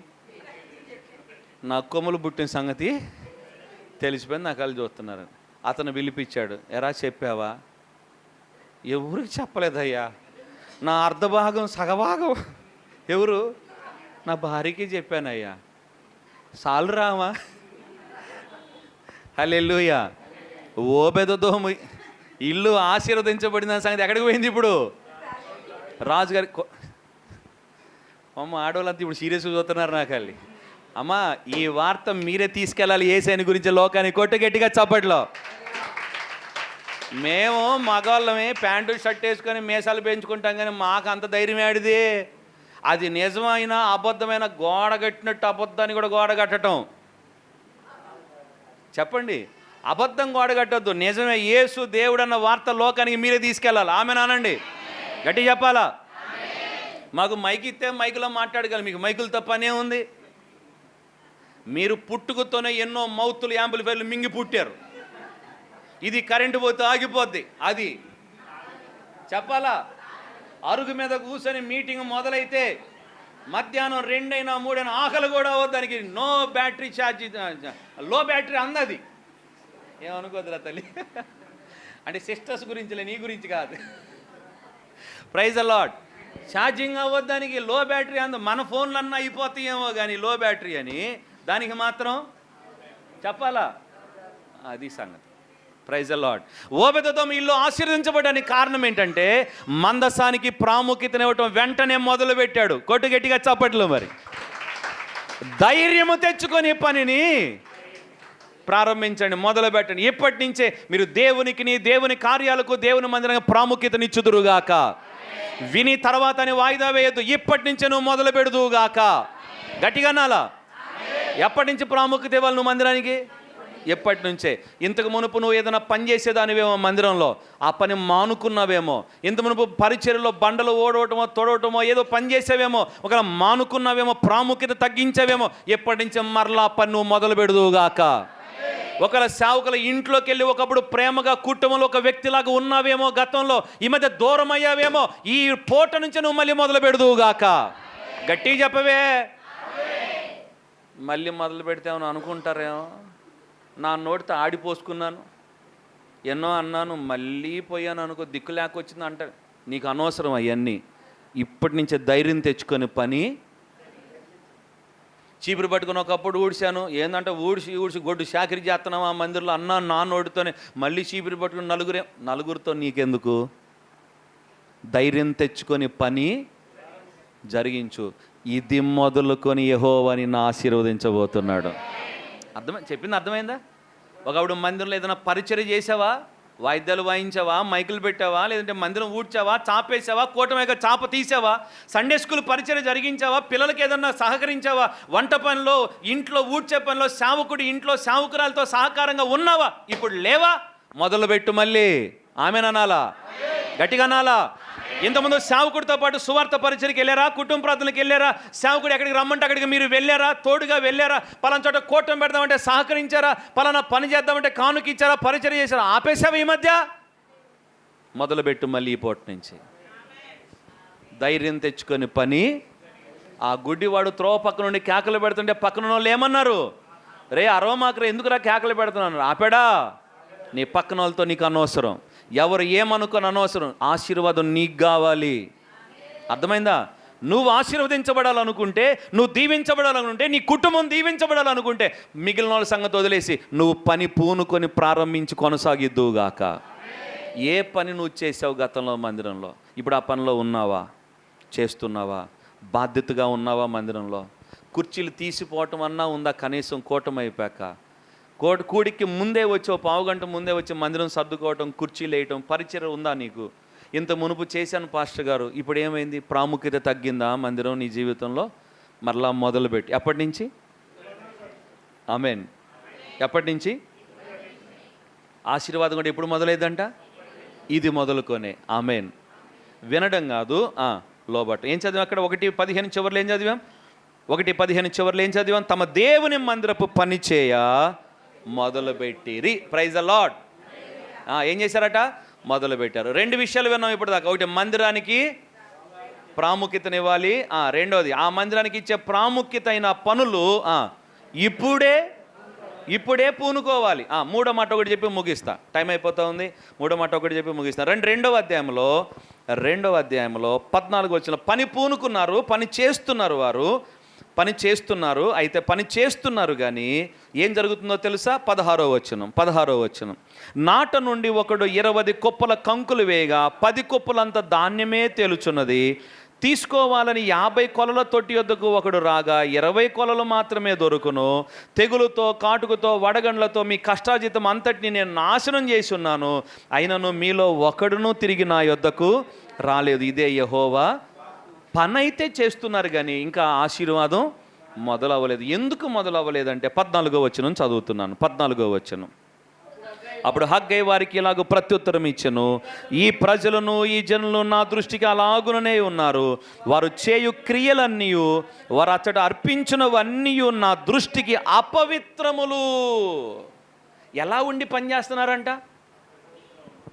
నా కొమ్ములు పుట్టిన సంగతి తెలిసిపోయింది, నా కళ్ళు చూస్తున్నారని. అతను పిలిపించాడు. ఎరా చెప్పావా? ఎవరికి చెప్పలేదయ్యా, నా అర్ధభాగం సగభాగం ఎవరు? నా భార్యకి చెప్పానయ్యా. సాలు రామా. హల్లెలూయా. ఓబెదెదోము ఇల్లు ఆశీర్వదించబడిన సంగతి ఎక్కడికి పోయింది ఇప్పుడు? రాజుగారి అమ్మ ఆడవాళ్ళంతా ఇప్పుడు సీరియస్గా చూస్తున్నారు నాకు. వెళ్ళి అమ్మ ఈ వార్త మీరే తీసుకెళ్ళాలి యేసయ్యని గురించి లోకానికి. కొట్టు గట్టిగా చప్పట్లో. మేము మగవాళ్ళమే ప్యాంటు షర్ట్ వేసుకొని మీసాలు పెంచుకుంటాం, కానీ మాకు అంత ధైర్యం ఆడిది. అది నిజమైన అబద్ధమైన గోడ కట్టినట్టు అబద్ధాన్ని కూడా గోడ కట్టడం. చెప్పండి, అబద్ధం గోడ కట్టద్దు. నిజమే యేసు దేవుడు అన్న వార్త లోకానికి మీరే తీసుకెళ్ళాలి. ఆమేనానండి, గట్టి చెప్పాలా? మాకు మైక్ ఇస్తే మైకులో మాట్లాడగలం, మీకు మైకులు తప్పనే ఉంది. మీరు పుట్టుకతోనే ఎన్నో మౌతులు యాంపులిఫైర్లు మింగి పుట్టారు. ఇది కరెంటు పోతే ఆగిపోద్ది. అది చెప్పాలా? అరుగు మీద కూర్చొని మీటింగ్ మొదలైతే మధ్యాహ్నం 2 అయినా 3 అయినా ఆకలి కూడా దానికి no battery charge, low battery అందది. ఏమనుకోదురా తల్లి. అంటే సిస్టర్స్ గురించిలే, నీ గురించి కాదు. Praise the Lord. ఛార్జింగ్ అవ్వద్దానికి లో బ్యాటరీ అంద. మన ఫోన్లు అన్నా అయిపోతాయేమో కానీ లో బ్యాటరీ అని దానికి మాత్రం చెప్పాలా? అది సంగతి. Praise the lord. ఓబెదెదోము ఇల్లు ఆశీర్వదించబడడానికి కారణం ఏంటంటే మందసానికి ప్రాముఖ్యతనివ్వటం వెంటనే మొదలు పెట్టాడు. కొట్టు గట్టిగా చప్పట్లు. మరి ధైర్యము తెచ్చుకొని పనిని ప్రారంభించండి, మొదలు పెట్టండి. ఇప్పటి నుంచే మీరు దేవునికి, దేవుని కార్యాలకు, దేవుని మందిరంగా ప్రాముఖ్యతనిచ్చుదురుగాక. విని తర్వాత అని వాయిదా వేయద్దు. ఇప్పటి నుంచే నువ్వు మొదలు పెడుదువుగాక. గట్టిగా నాలా. ఎప్పటి నుంచి ప్రాముఖ్యత ఇవ్వాలి నువ్వు మందిరానికి? ఎప్పటి నుంచే. ఇంతకు మునుపు నువ్వు ఏదైనా పని చేసేదానివేమో మందిరంలో, ఆ పని మానుకున్నావేమో. ఇంత మునుపు పరిచర్యలో బండలు ఓడవటమో తొడవటమో ఏదో పని చేసావేమో, ఒకవేళ మానుకున్నావేమో, ప్రాముఖ్యత తగ్గించావేమో. ఎప్పటి నుంచే మరలా పని నువ్వు మొదలు పెడుదువుగాక. ఒకవేళ సేవకుల ఇంట్లోకి వెళ్ళి ఒకప్పుడు ప్రేమగా కుటుంబంలో ఒక వ్యక్తిలాగా ఉన్నావేమో గతంలో, ఈ మధ్య దూరం అయ్యావేమో. ఈ పూట నుంచి నువ్వు మళ్ళీ మొదలు పెడుదువుగాక. గట్టిగా చెప్పవే. మళ్ళీ మొదలు పెడితేమని అనుకుంటారేమో. నా నోటితో ఆడిపోసుకున్నాను, ఎన్నో అన్నాను, మళ్ళీ పోయాను అనుకో, దిక్కు లేకొచ్చింది అంటారు. నీకు అనవసరం అవన్నీ. ఇప్పటి నుంచే ధైర్యం తెచ్చుకొని పని. చీపురు పట్టుకుని ఒకప్పుడు ఊడిశాను, ఏంటంటే ఊడిసి గొడ్డు చాకరీ చేస్తున్నావు ఆ మందిరంలో అన్నాను నా నోటితోనే. మళ్ళీ చీపురు పట్టుకుని నలుగురితో నీకెందుకు? ధైర్యం తెచ్చుకొని పని జరిగించు. ఇది మొదలుకొని యెహోవా నిన్ను ఆశీర్వదించబోతున్నాడు. చెప్పింది అర్థమైందా? ఒకప్పుడు మందిరంలో ఏదైనా పరిచర్య చేసావా, వాయిద్యాలు వాయించావా, మైకులు పెట్టావా, లేదంటే మందిరం ఊడ్చావా, చాపేసావా, కూటమిగా చాప తీసావా, సండే స్కూల్ పరిచర్య జరిగించావా, పిల్లలకి ఏదన్నా సహకరించావా, వంట పనిలో, ఇంట్లో ఊడ్చే పనిలో, సేవకుడి ఇంట్లో సేవకురాలతో సహకారంగా ఉన్నావా? ఇప్పుడు లేవా? మొదలుపెట్టు మళ్ళీ. ఆమెననాలా, గట్టిగా అనాలా. ఇంతకుముందు సేవకుడితో పాటు సువార్త పరిచర్యకి వెళ్ళారా, కుటుంబ ప్రార్థనకి వెళ్ళారా, సేవకుడు ఎక్కడికి రమ్మంటే అక్కడికి మీరు వెళ్ళారా, తోడుగా వెళ్ళారా, పలానా చోట కూటమి పెడదామంటే సహకరించారా, పలానా పని చేద్దామంటే కానుక ఇచ్చారా, పరిచర్య చేశారా? ఆపేసావా ఈ మధ్య? మొదలుపెట్టు మళ్ళీ ఈ పూట నుంచి. ధైర్యం తెచ్చుకొని పని. ఆ గుడ్డివాడు త్రోవ పక్క నుండి కేకలు పెడుతుంటే పక్కన వాళ్ళు ఏమన్నారు? రే అరవమాకరే, ఎందుకురా కేకలు పెడుతున్నాను? ఆపాడా? నీ పక్కన వాళ్ళతో నీకు అనవసరం, ఎవరు ఏమనుకొని అనవసరం. ఆశీర్వాదం నీకు కావాలి. అర్థమైందా? నువ్వు ఆశీర్వదించబడాలనుకుంటే, నువ్వు దీవించబడాలనుకుంటే, నీ కుటుంబం దీవించబడాలనుకుంటే మిగిలిన వాళ్ళ సంగతి వదిలేసి నువ్వు పని పూనుకొని ప్రారంభించి కొనసాగిద్దువుగాక. ఏ పని నువ్వు చేసావు గతంలో మందిరంలో, ఇప్పుడు ఆ పనిలో ఉన్నావా? చేస్తున్నావా? బాధ్యతగా ఉన్నావా? మందిరంలో కుర్చీలు తీసిపోవటం అన్నా ఉందా? కనీసం కూటమి అయిపోయాక కూడికి ముందే వచ్చి, ఓ పావుగంట ముందే వచ్చి మందిరం సర్దుకోవటం, కుర్చీలు వేయటం, పరిచయం ఉందా నీకు? ఇంత మునుపు చేశాను పాస్టర్ గారు, ఇప్పుడు ఏమైంది? ప్రాముఖ్యత తగ్గిందా మందిరం నీ జీవితంలో? మరలా మొదలుపెట్టి. ఎప్పటి నుంచి? ఆమేన్. ఎప్పటి నుంచి? ఆశీర్వాదం కూడా ఎప్పుడు మొదలైందంట? ఇది మొదలుకొనే. ఆమేన్. వినడం కాదు, లోబట్ట. ఏం చదివాం అక్కడ? 1:15 చివర్లో ఏం చదివాం? 1:15 చివర్లో ఏం చదివాం? తమ దేవుని మందిరపు పని చేయ మొదలుపెట్టిరి. Praise the lord. ఏం చేశారట? మొదలుపెట్టారు. 2 విషయాలు విన్నాం ఇప్పుడు దాకా. ఒకటి మందిరానికి ప్రాముఖ్యతనివ్వాలి. రెండోది, ఆ మందిరానికి ఇచ్చే ప్రాముఖ్యత అయిన పనులు ఇప్పుడే పూనుకోవాలి. మూడో మాట ఒకటి చెప్పి ముగిస్తా, టైం అయిపోతా ఉంది. మూడో మాట ఒకటి చెప్పి ముగిస్తా. రెండవ అధ్యాయంలో 14 వచ్చిన పని పూనుకున్నారు, పని చేస్తున్నారు, వారు పని చేస్తున్నారు. అయితే పని చేస్తున్నారు కానీ ఏం జరుగుతుందో తెలుసా? 16వ వచనం, నాట నుండి ఒకడు 20 కుప్పల కంకులు వేయగా 10 కుప్పలంత ధాన్యమే తేలుచున్నది. తీసుకోవాలని 50 కొలల తొట్టి యొద్దకు ఒకడు రాగా 20 కొలలు మాత్రమే దొరుకును. తెగులుతో, కాటుకుతో, వడగండ్లతో మీ కష్టాజితం అంతటిని నేను నాశనం చేసి ఉన్నాను, అయినను మీలో ఒకడును తిరిగి నా యొద్దకు రాలేదు. ఇదే యెహోవా. పని అయితే చేస్తున్నారు కానీ ఇంకా ఆశీర్వాదం మొదలవ్వలేదు. ఎందుకు మొదలవ్వలేదంటే 14వ వచనం చదువుతున్నాను. 14వ వచనం, అప్పుడు హగ్గై వారికి ఇలాగ ప్రత్యుత్తరం ఇచ్చెను, ఈ ప్రజలను, ఈ జనులు నా దృష్టికి అలాగుననే ఉన్నారు. వారు చేయు క్రియలన్నీ, వారు అచ్చట అర్పించినవన్నీ నా దృష్టికి అపవిత్రములు. ఎలా ఉండి పనిచేస్తున్నారంట?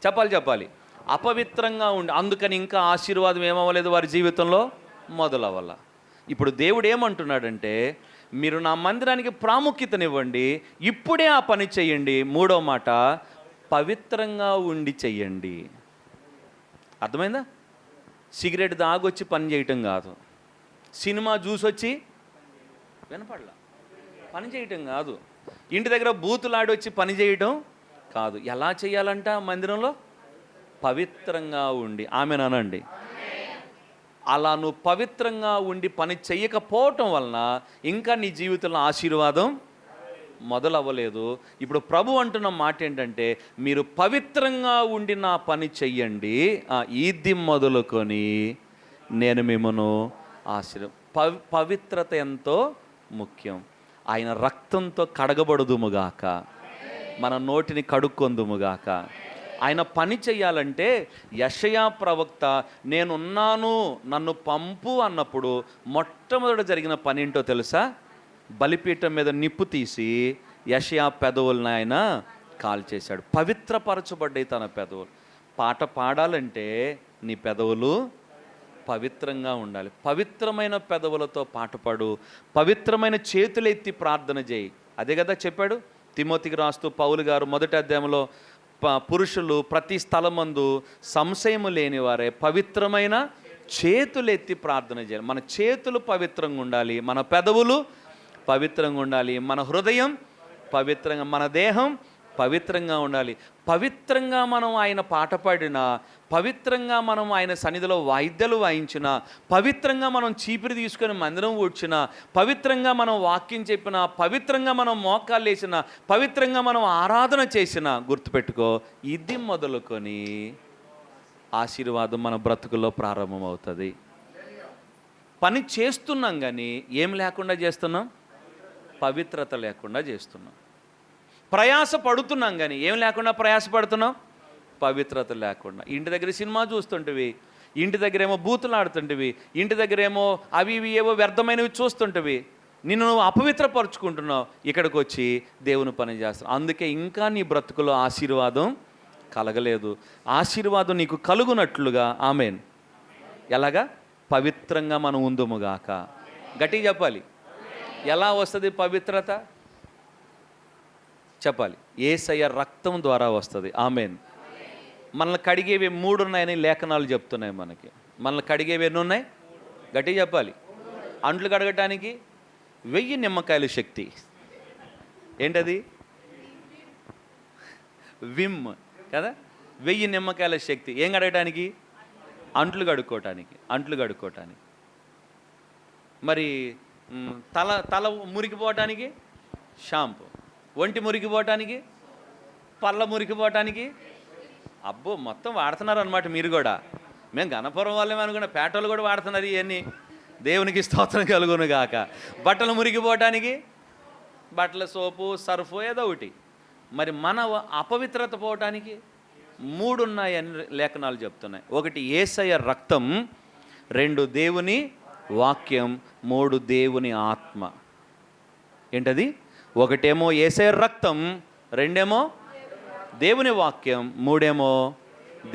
చెప్పాలి. అపవిత్రంగా ఉండి. అందుకని ఇంకా ఆశీర్వాదం ఏమవ్వలేదు వారి జీవితంలో, మొదలవ్వాల. ఇప్పుడు దేవుడు ఏమంటున్నాడంటే, మీరు నా మందిరానికి ప్రాముఖ్యతనివ్వండి, ఇప్పుడే ఆ పని చెయ్యండి. మూడో మాట, పవిత్రంగా ఉండి చెయ్యండి. అర్థమైందా? సిగరెట్ దాగొచ్చి పని చేయటం కాదు, సినిమా చూసొచ్చి వినపడలా పని చేయటం కాదు, ఇంటి దగ్గర బూతులాడొచ్చి పని చేయటం కాదు. ఎలా చేయాలంట? మందిరంలో పవిత్రంగా ఉండి. ఆమెనండి. అలా నువ్వు పవిత్రంగా ఉండి పని చెయ్యకపోవటం వలన ఇంకా నీ జీవితంలో ఆశీర్వాదం మొదలవ్వలేదు. ఇప్పుడు ప్రభు అంటున్న మాట ఏంటంటే, మీరు పవిత్రంగా ఉండి నా పని చెయ్యండి, ఇది మొదలుకొని నేను మిమ్మను పవిత్రత ఎంతో ముఖ్యం. ఆయన రక్తంతో కడగబడుదుముగాక, మన నోటిని కడుక్కొందుముగాక. ఆయన పని చెయ్యాలంటే యెషయా ప్రవక్త నేనున్నాను నన్ను పంపు అన్నప్పుడు మొట్టమొదట జరిగిన పని ఏంటో తెలుసా? బలిపీఠం మీద నిప్పు తీసి యెషయా పెదవులను ఆయన కాల్చేశాడు. పవిత్రపరచబడ్డాయి తన పెదవులు. పాట పాడాలంటే నీ పెదవులు పవిత్రంగా ఉండాలి. పవిత్రమైన పెదవులతో పాట పాడు, పవిత్రమైన చేతులెత్తి ప్రార్థన చేయి. అదే కదా చెప్పాడు తిమోతికి రాస్తూ పౌలు గారు మొదటి అధ్యాయంలో, పురుషులు ప్రతి స్థలమందు సంశయము లేని వారే పవిత్రమైన చేతులెత్తి ప్రార్థన చేయాలి. మన చేతులు పవిత్రంగా ఉండాలి, మన పెదవులు పవిత్రంగా ఉండాలి, మన హృదయం పవిత్రంగా, మన దేహం పవిత్రంగా ఉండాలి. పవిత్రంగా మనం ఆయన పాట పాడిన, పవిత్రంగా మనం ఆయన సన్నిధిలో వాయిద్యాలు వాయించిన, పవిత్రంగా మనం చీపిరి తీసుకొని మందిరం ఊడ్చిన, పవిత్రంగా మనం వాక్యం చెప్పిన, పవిత్రంగా మనం మోకాళ్ళు వేసిన, పవిత్రంగా మనం ఆరాధన చేసిన, గుర్తుపెట్టుకో, ఇది మొదలుకొని ఆశీర్వాదం మన బ్రతుకుల్లో ప్రారంభమవుతుంది. పని చేస్తున్నాం కానీ ఏం లేకుండా చేస్తున్నాం? పవిత్రత లేకుండా చేస్తున్నాం. ప్రయాస పడుతున్నాం కానీ ఏం లేకుండా ప్రయాసపడుతున్నాం? పవిత్రత లేకుండా. ఇంటి దగ్గర సినిమా చూస్తుంటివి, ఇంటి దగ్గర ఏమో బూతులు ఆడుతుంటివి, ఇంటి దగ్గర ఏమో అవి ఇవి ఏవో వ్యర్థమైనవి చూస్తుంటివి, నిన్ను నువ్వు అపవిత్రపరుచుకుంటున్నావు. ఇక్కడికి వచ్చి దేవుని పని చేస్తావు. అందుకే ఇంకా నీ బ్రతుకులో ఆశీర్వాదం కలగలేదు. ఆశీర్వాదం నీకు కలుగునట్లుగా ఆమేన్. ఎలాగా? పవిత్రంగా మనం ఉందుముగాక. గట్టిగా చెప్పాలి. ఎలా వస్తుంది పవిత్రత? చెప్పాలి. యేసయ్య రక్తం ద్వారా వస్తుంది. ఆమేన్. మనల్ని కడిగేవి 3 ఉన్నాయని లేఖనాలు చెప్తున్నాయి మనకి. మనల్ని కడిగేవి ఎన్ని ఉన్నాయి? గట్టిగా చెప్పాలి. అంట్లు కడగటానికి 1000 నిమ్మకాయల శక్తి. ఏంటది? విమ్ కదా. 1000 నిమ్మకాయల శక్తి. ఏం కడగటానికి? అంట్లు కడుక్కోవటానికి. మరి తల మురికిపోవటానికి షాంపూ, ఒంటి మురికిపోవటానికి, పళ్ళ మురికిపోవటానికి. అబ్బో, మొత్తం వాడుతున్నారు అనమాట మీరు కూడా. మేము గణపురం వాళ్ళేమో అనుకున్న పేటోళ్ళు కూడా వాడుతున్నారు ఇవన్నీ. దేవునికి స్తోత్రం కలుగును గాక. బట్టలు మురికిపోవటానికి బట్టల సోపు, సర్ఫు, ఏదో ఒకటి. మరి మన అపవిత్రత పోవటానికి 3 ఉన్నాయని లేఖనాలు చెప్తున్నాయి. 1 యేసయ్య రక్తం, 2 దేవుని వాక్యం, 3 దేవుని ఆత్మ. ఏంటది? 1 యేసయ్య రక్తం, 2 దేవుని వాక్యం, 3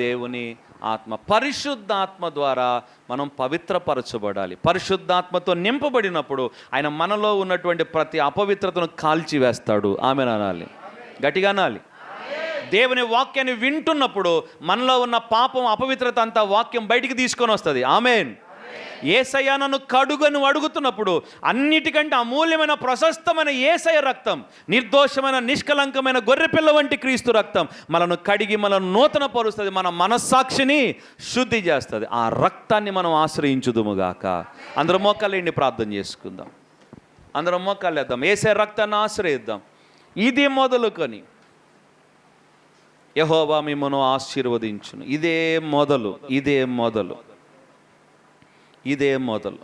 దేవుని ఆత్మ. పరిశుద్ధాత్మ ద్వారా మనం పవిత్రపరచబడాలి. పరిశుద్ధాత్మతో నింపబడినప్పుడు ఆయన మనలో ఉన్నటువంటి ప్రతి అపవిత్రతను కాల్చివేస్తాడు. ఆమెన్ అనాలి, గట్టిగా అనాలి. దేవుని వాక్యాన్ని వింటున్నప్పుడు మనలో ఉన్న పాపం, అపవిత్రత అంతా వాక్యం బయటికి తీసుకొని వస్తుంది. ఆమెన్. యేసయ్య నన్ను కడుగను అడుగుతున్నప్పుడు అన్నిటికంటే అమూల్యమైన ప్రశస్తమైన యేసయ్య రక్తం, నిర్దోషమైన నిష్కలంకమైన గొర్రెపిల్ల వంటి క్రీస్తు రక్తం మనను కడిగి మనను నూతన పరుస్తుంది, మన మనస్సాక్షిని శుద్ధి చేస్తుంది. ఆ రక్తాన్ని మనం ఆశ్రయించుదుముగాక. అందరం మోకాళ్ళేండి ప్రార్థన చేసుకుందాం. అందరం మోకాళ్ళేద్దాం, యేసయ్య రక్తాన్ని ఆశ్రయిద్దాం. ఇది మొదలుకొని యెహోవా మిమ్మును ఆశీర్వదించును. ఇదే మొదలు, ఇదే మొదలు, ఇదే మొదలు.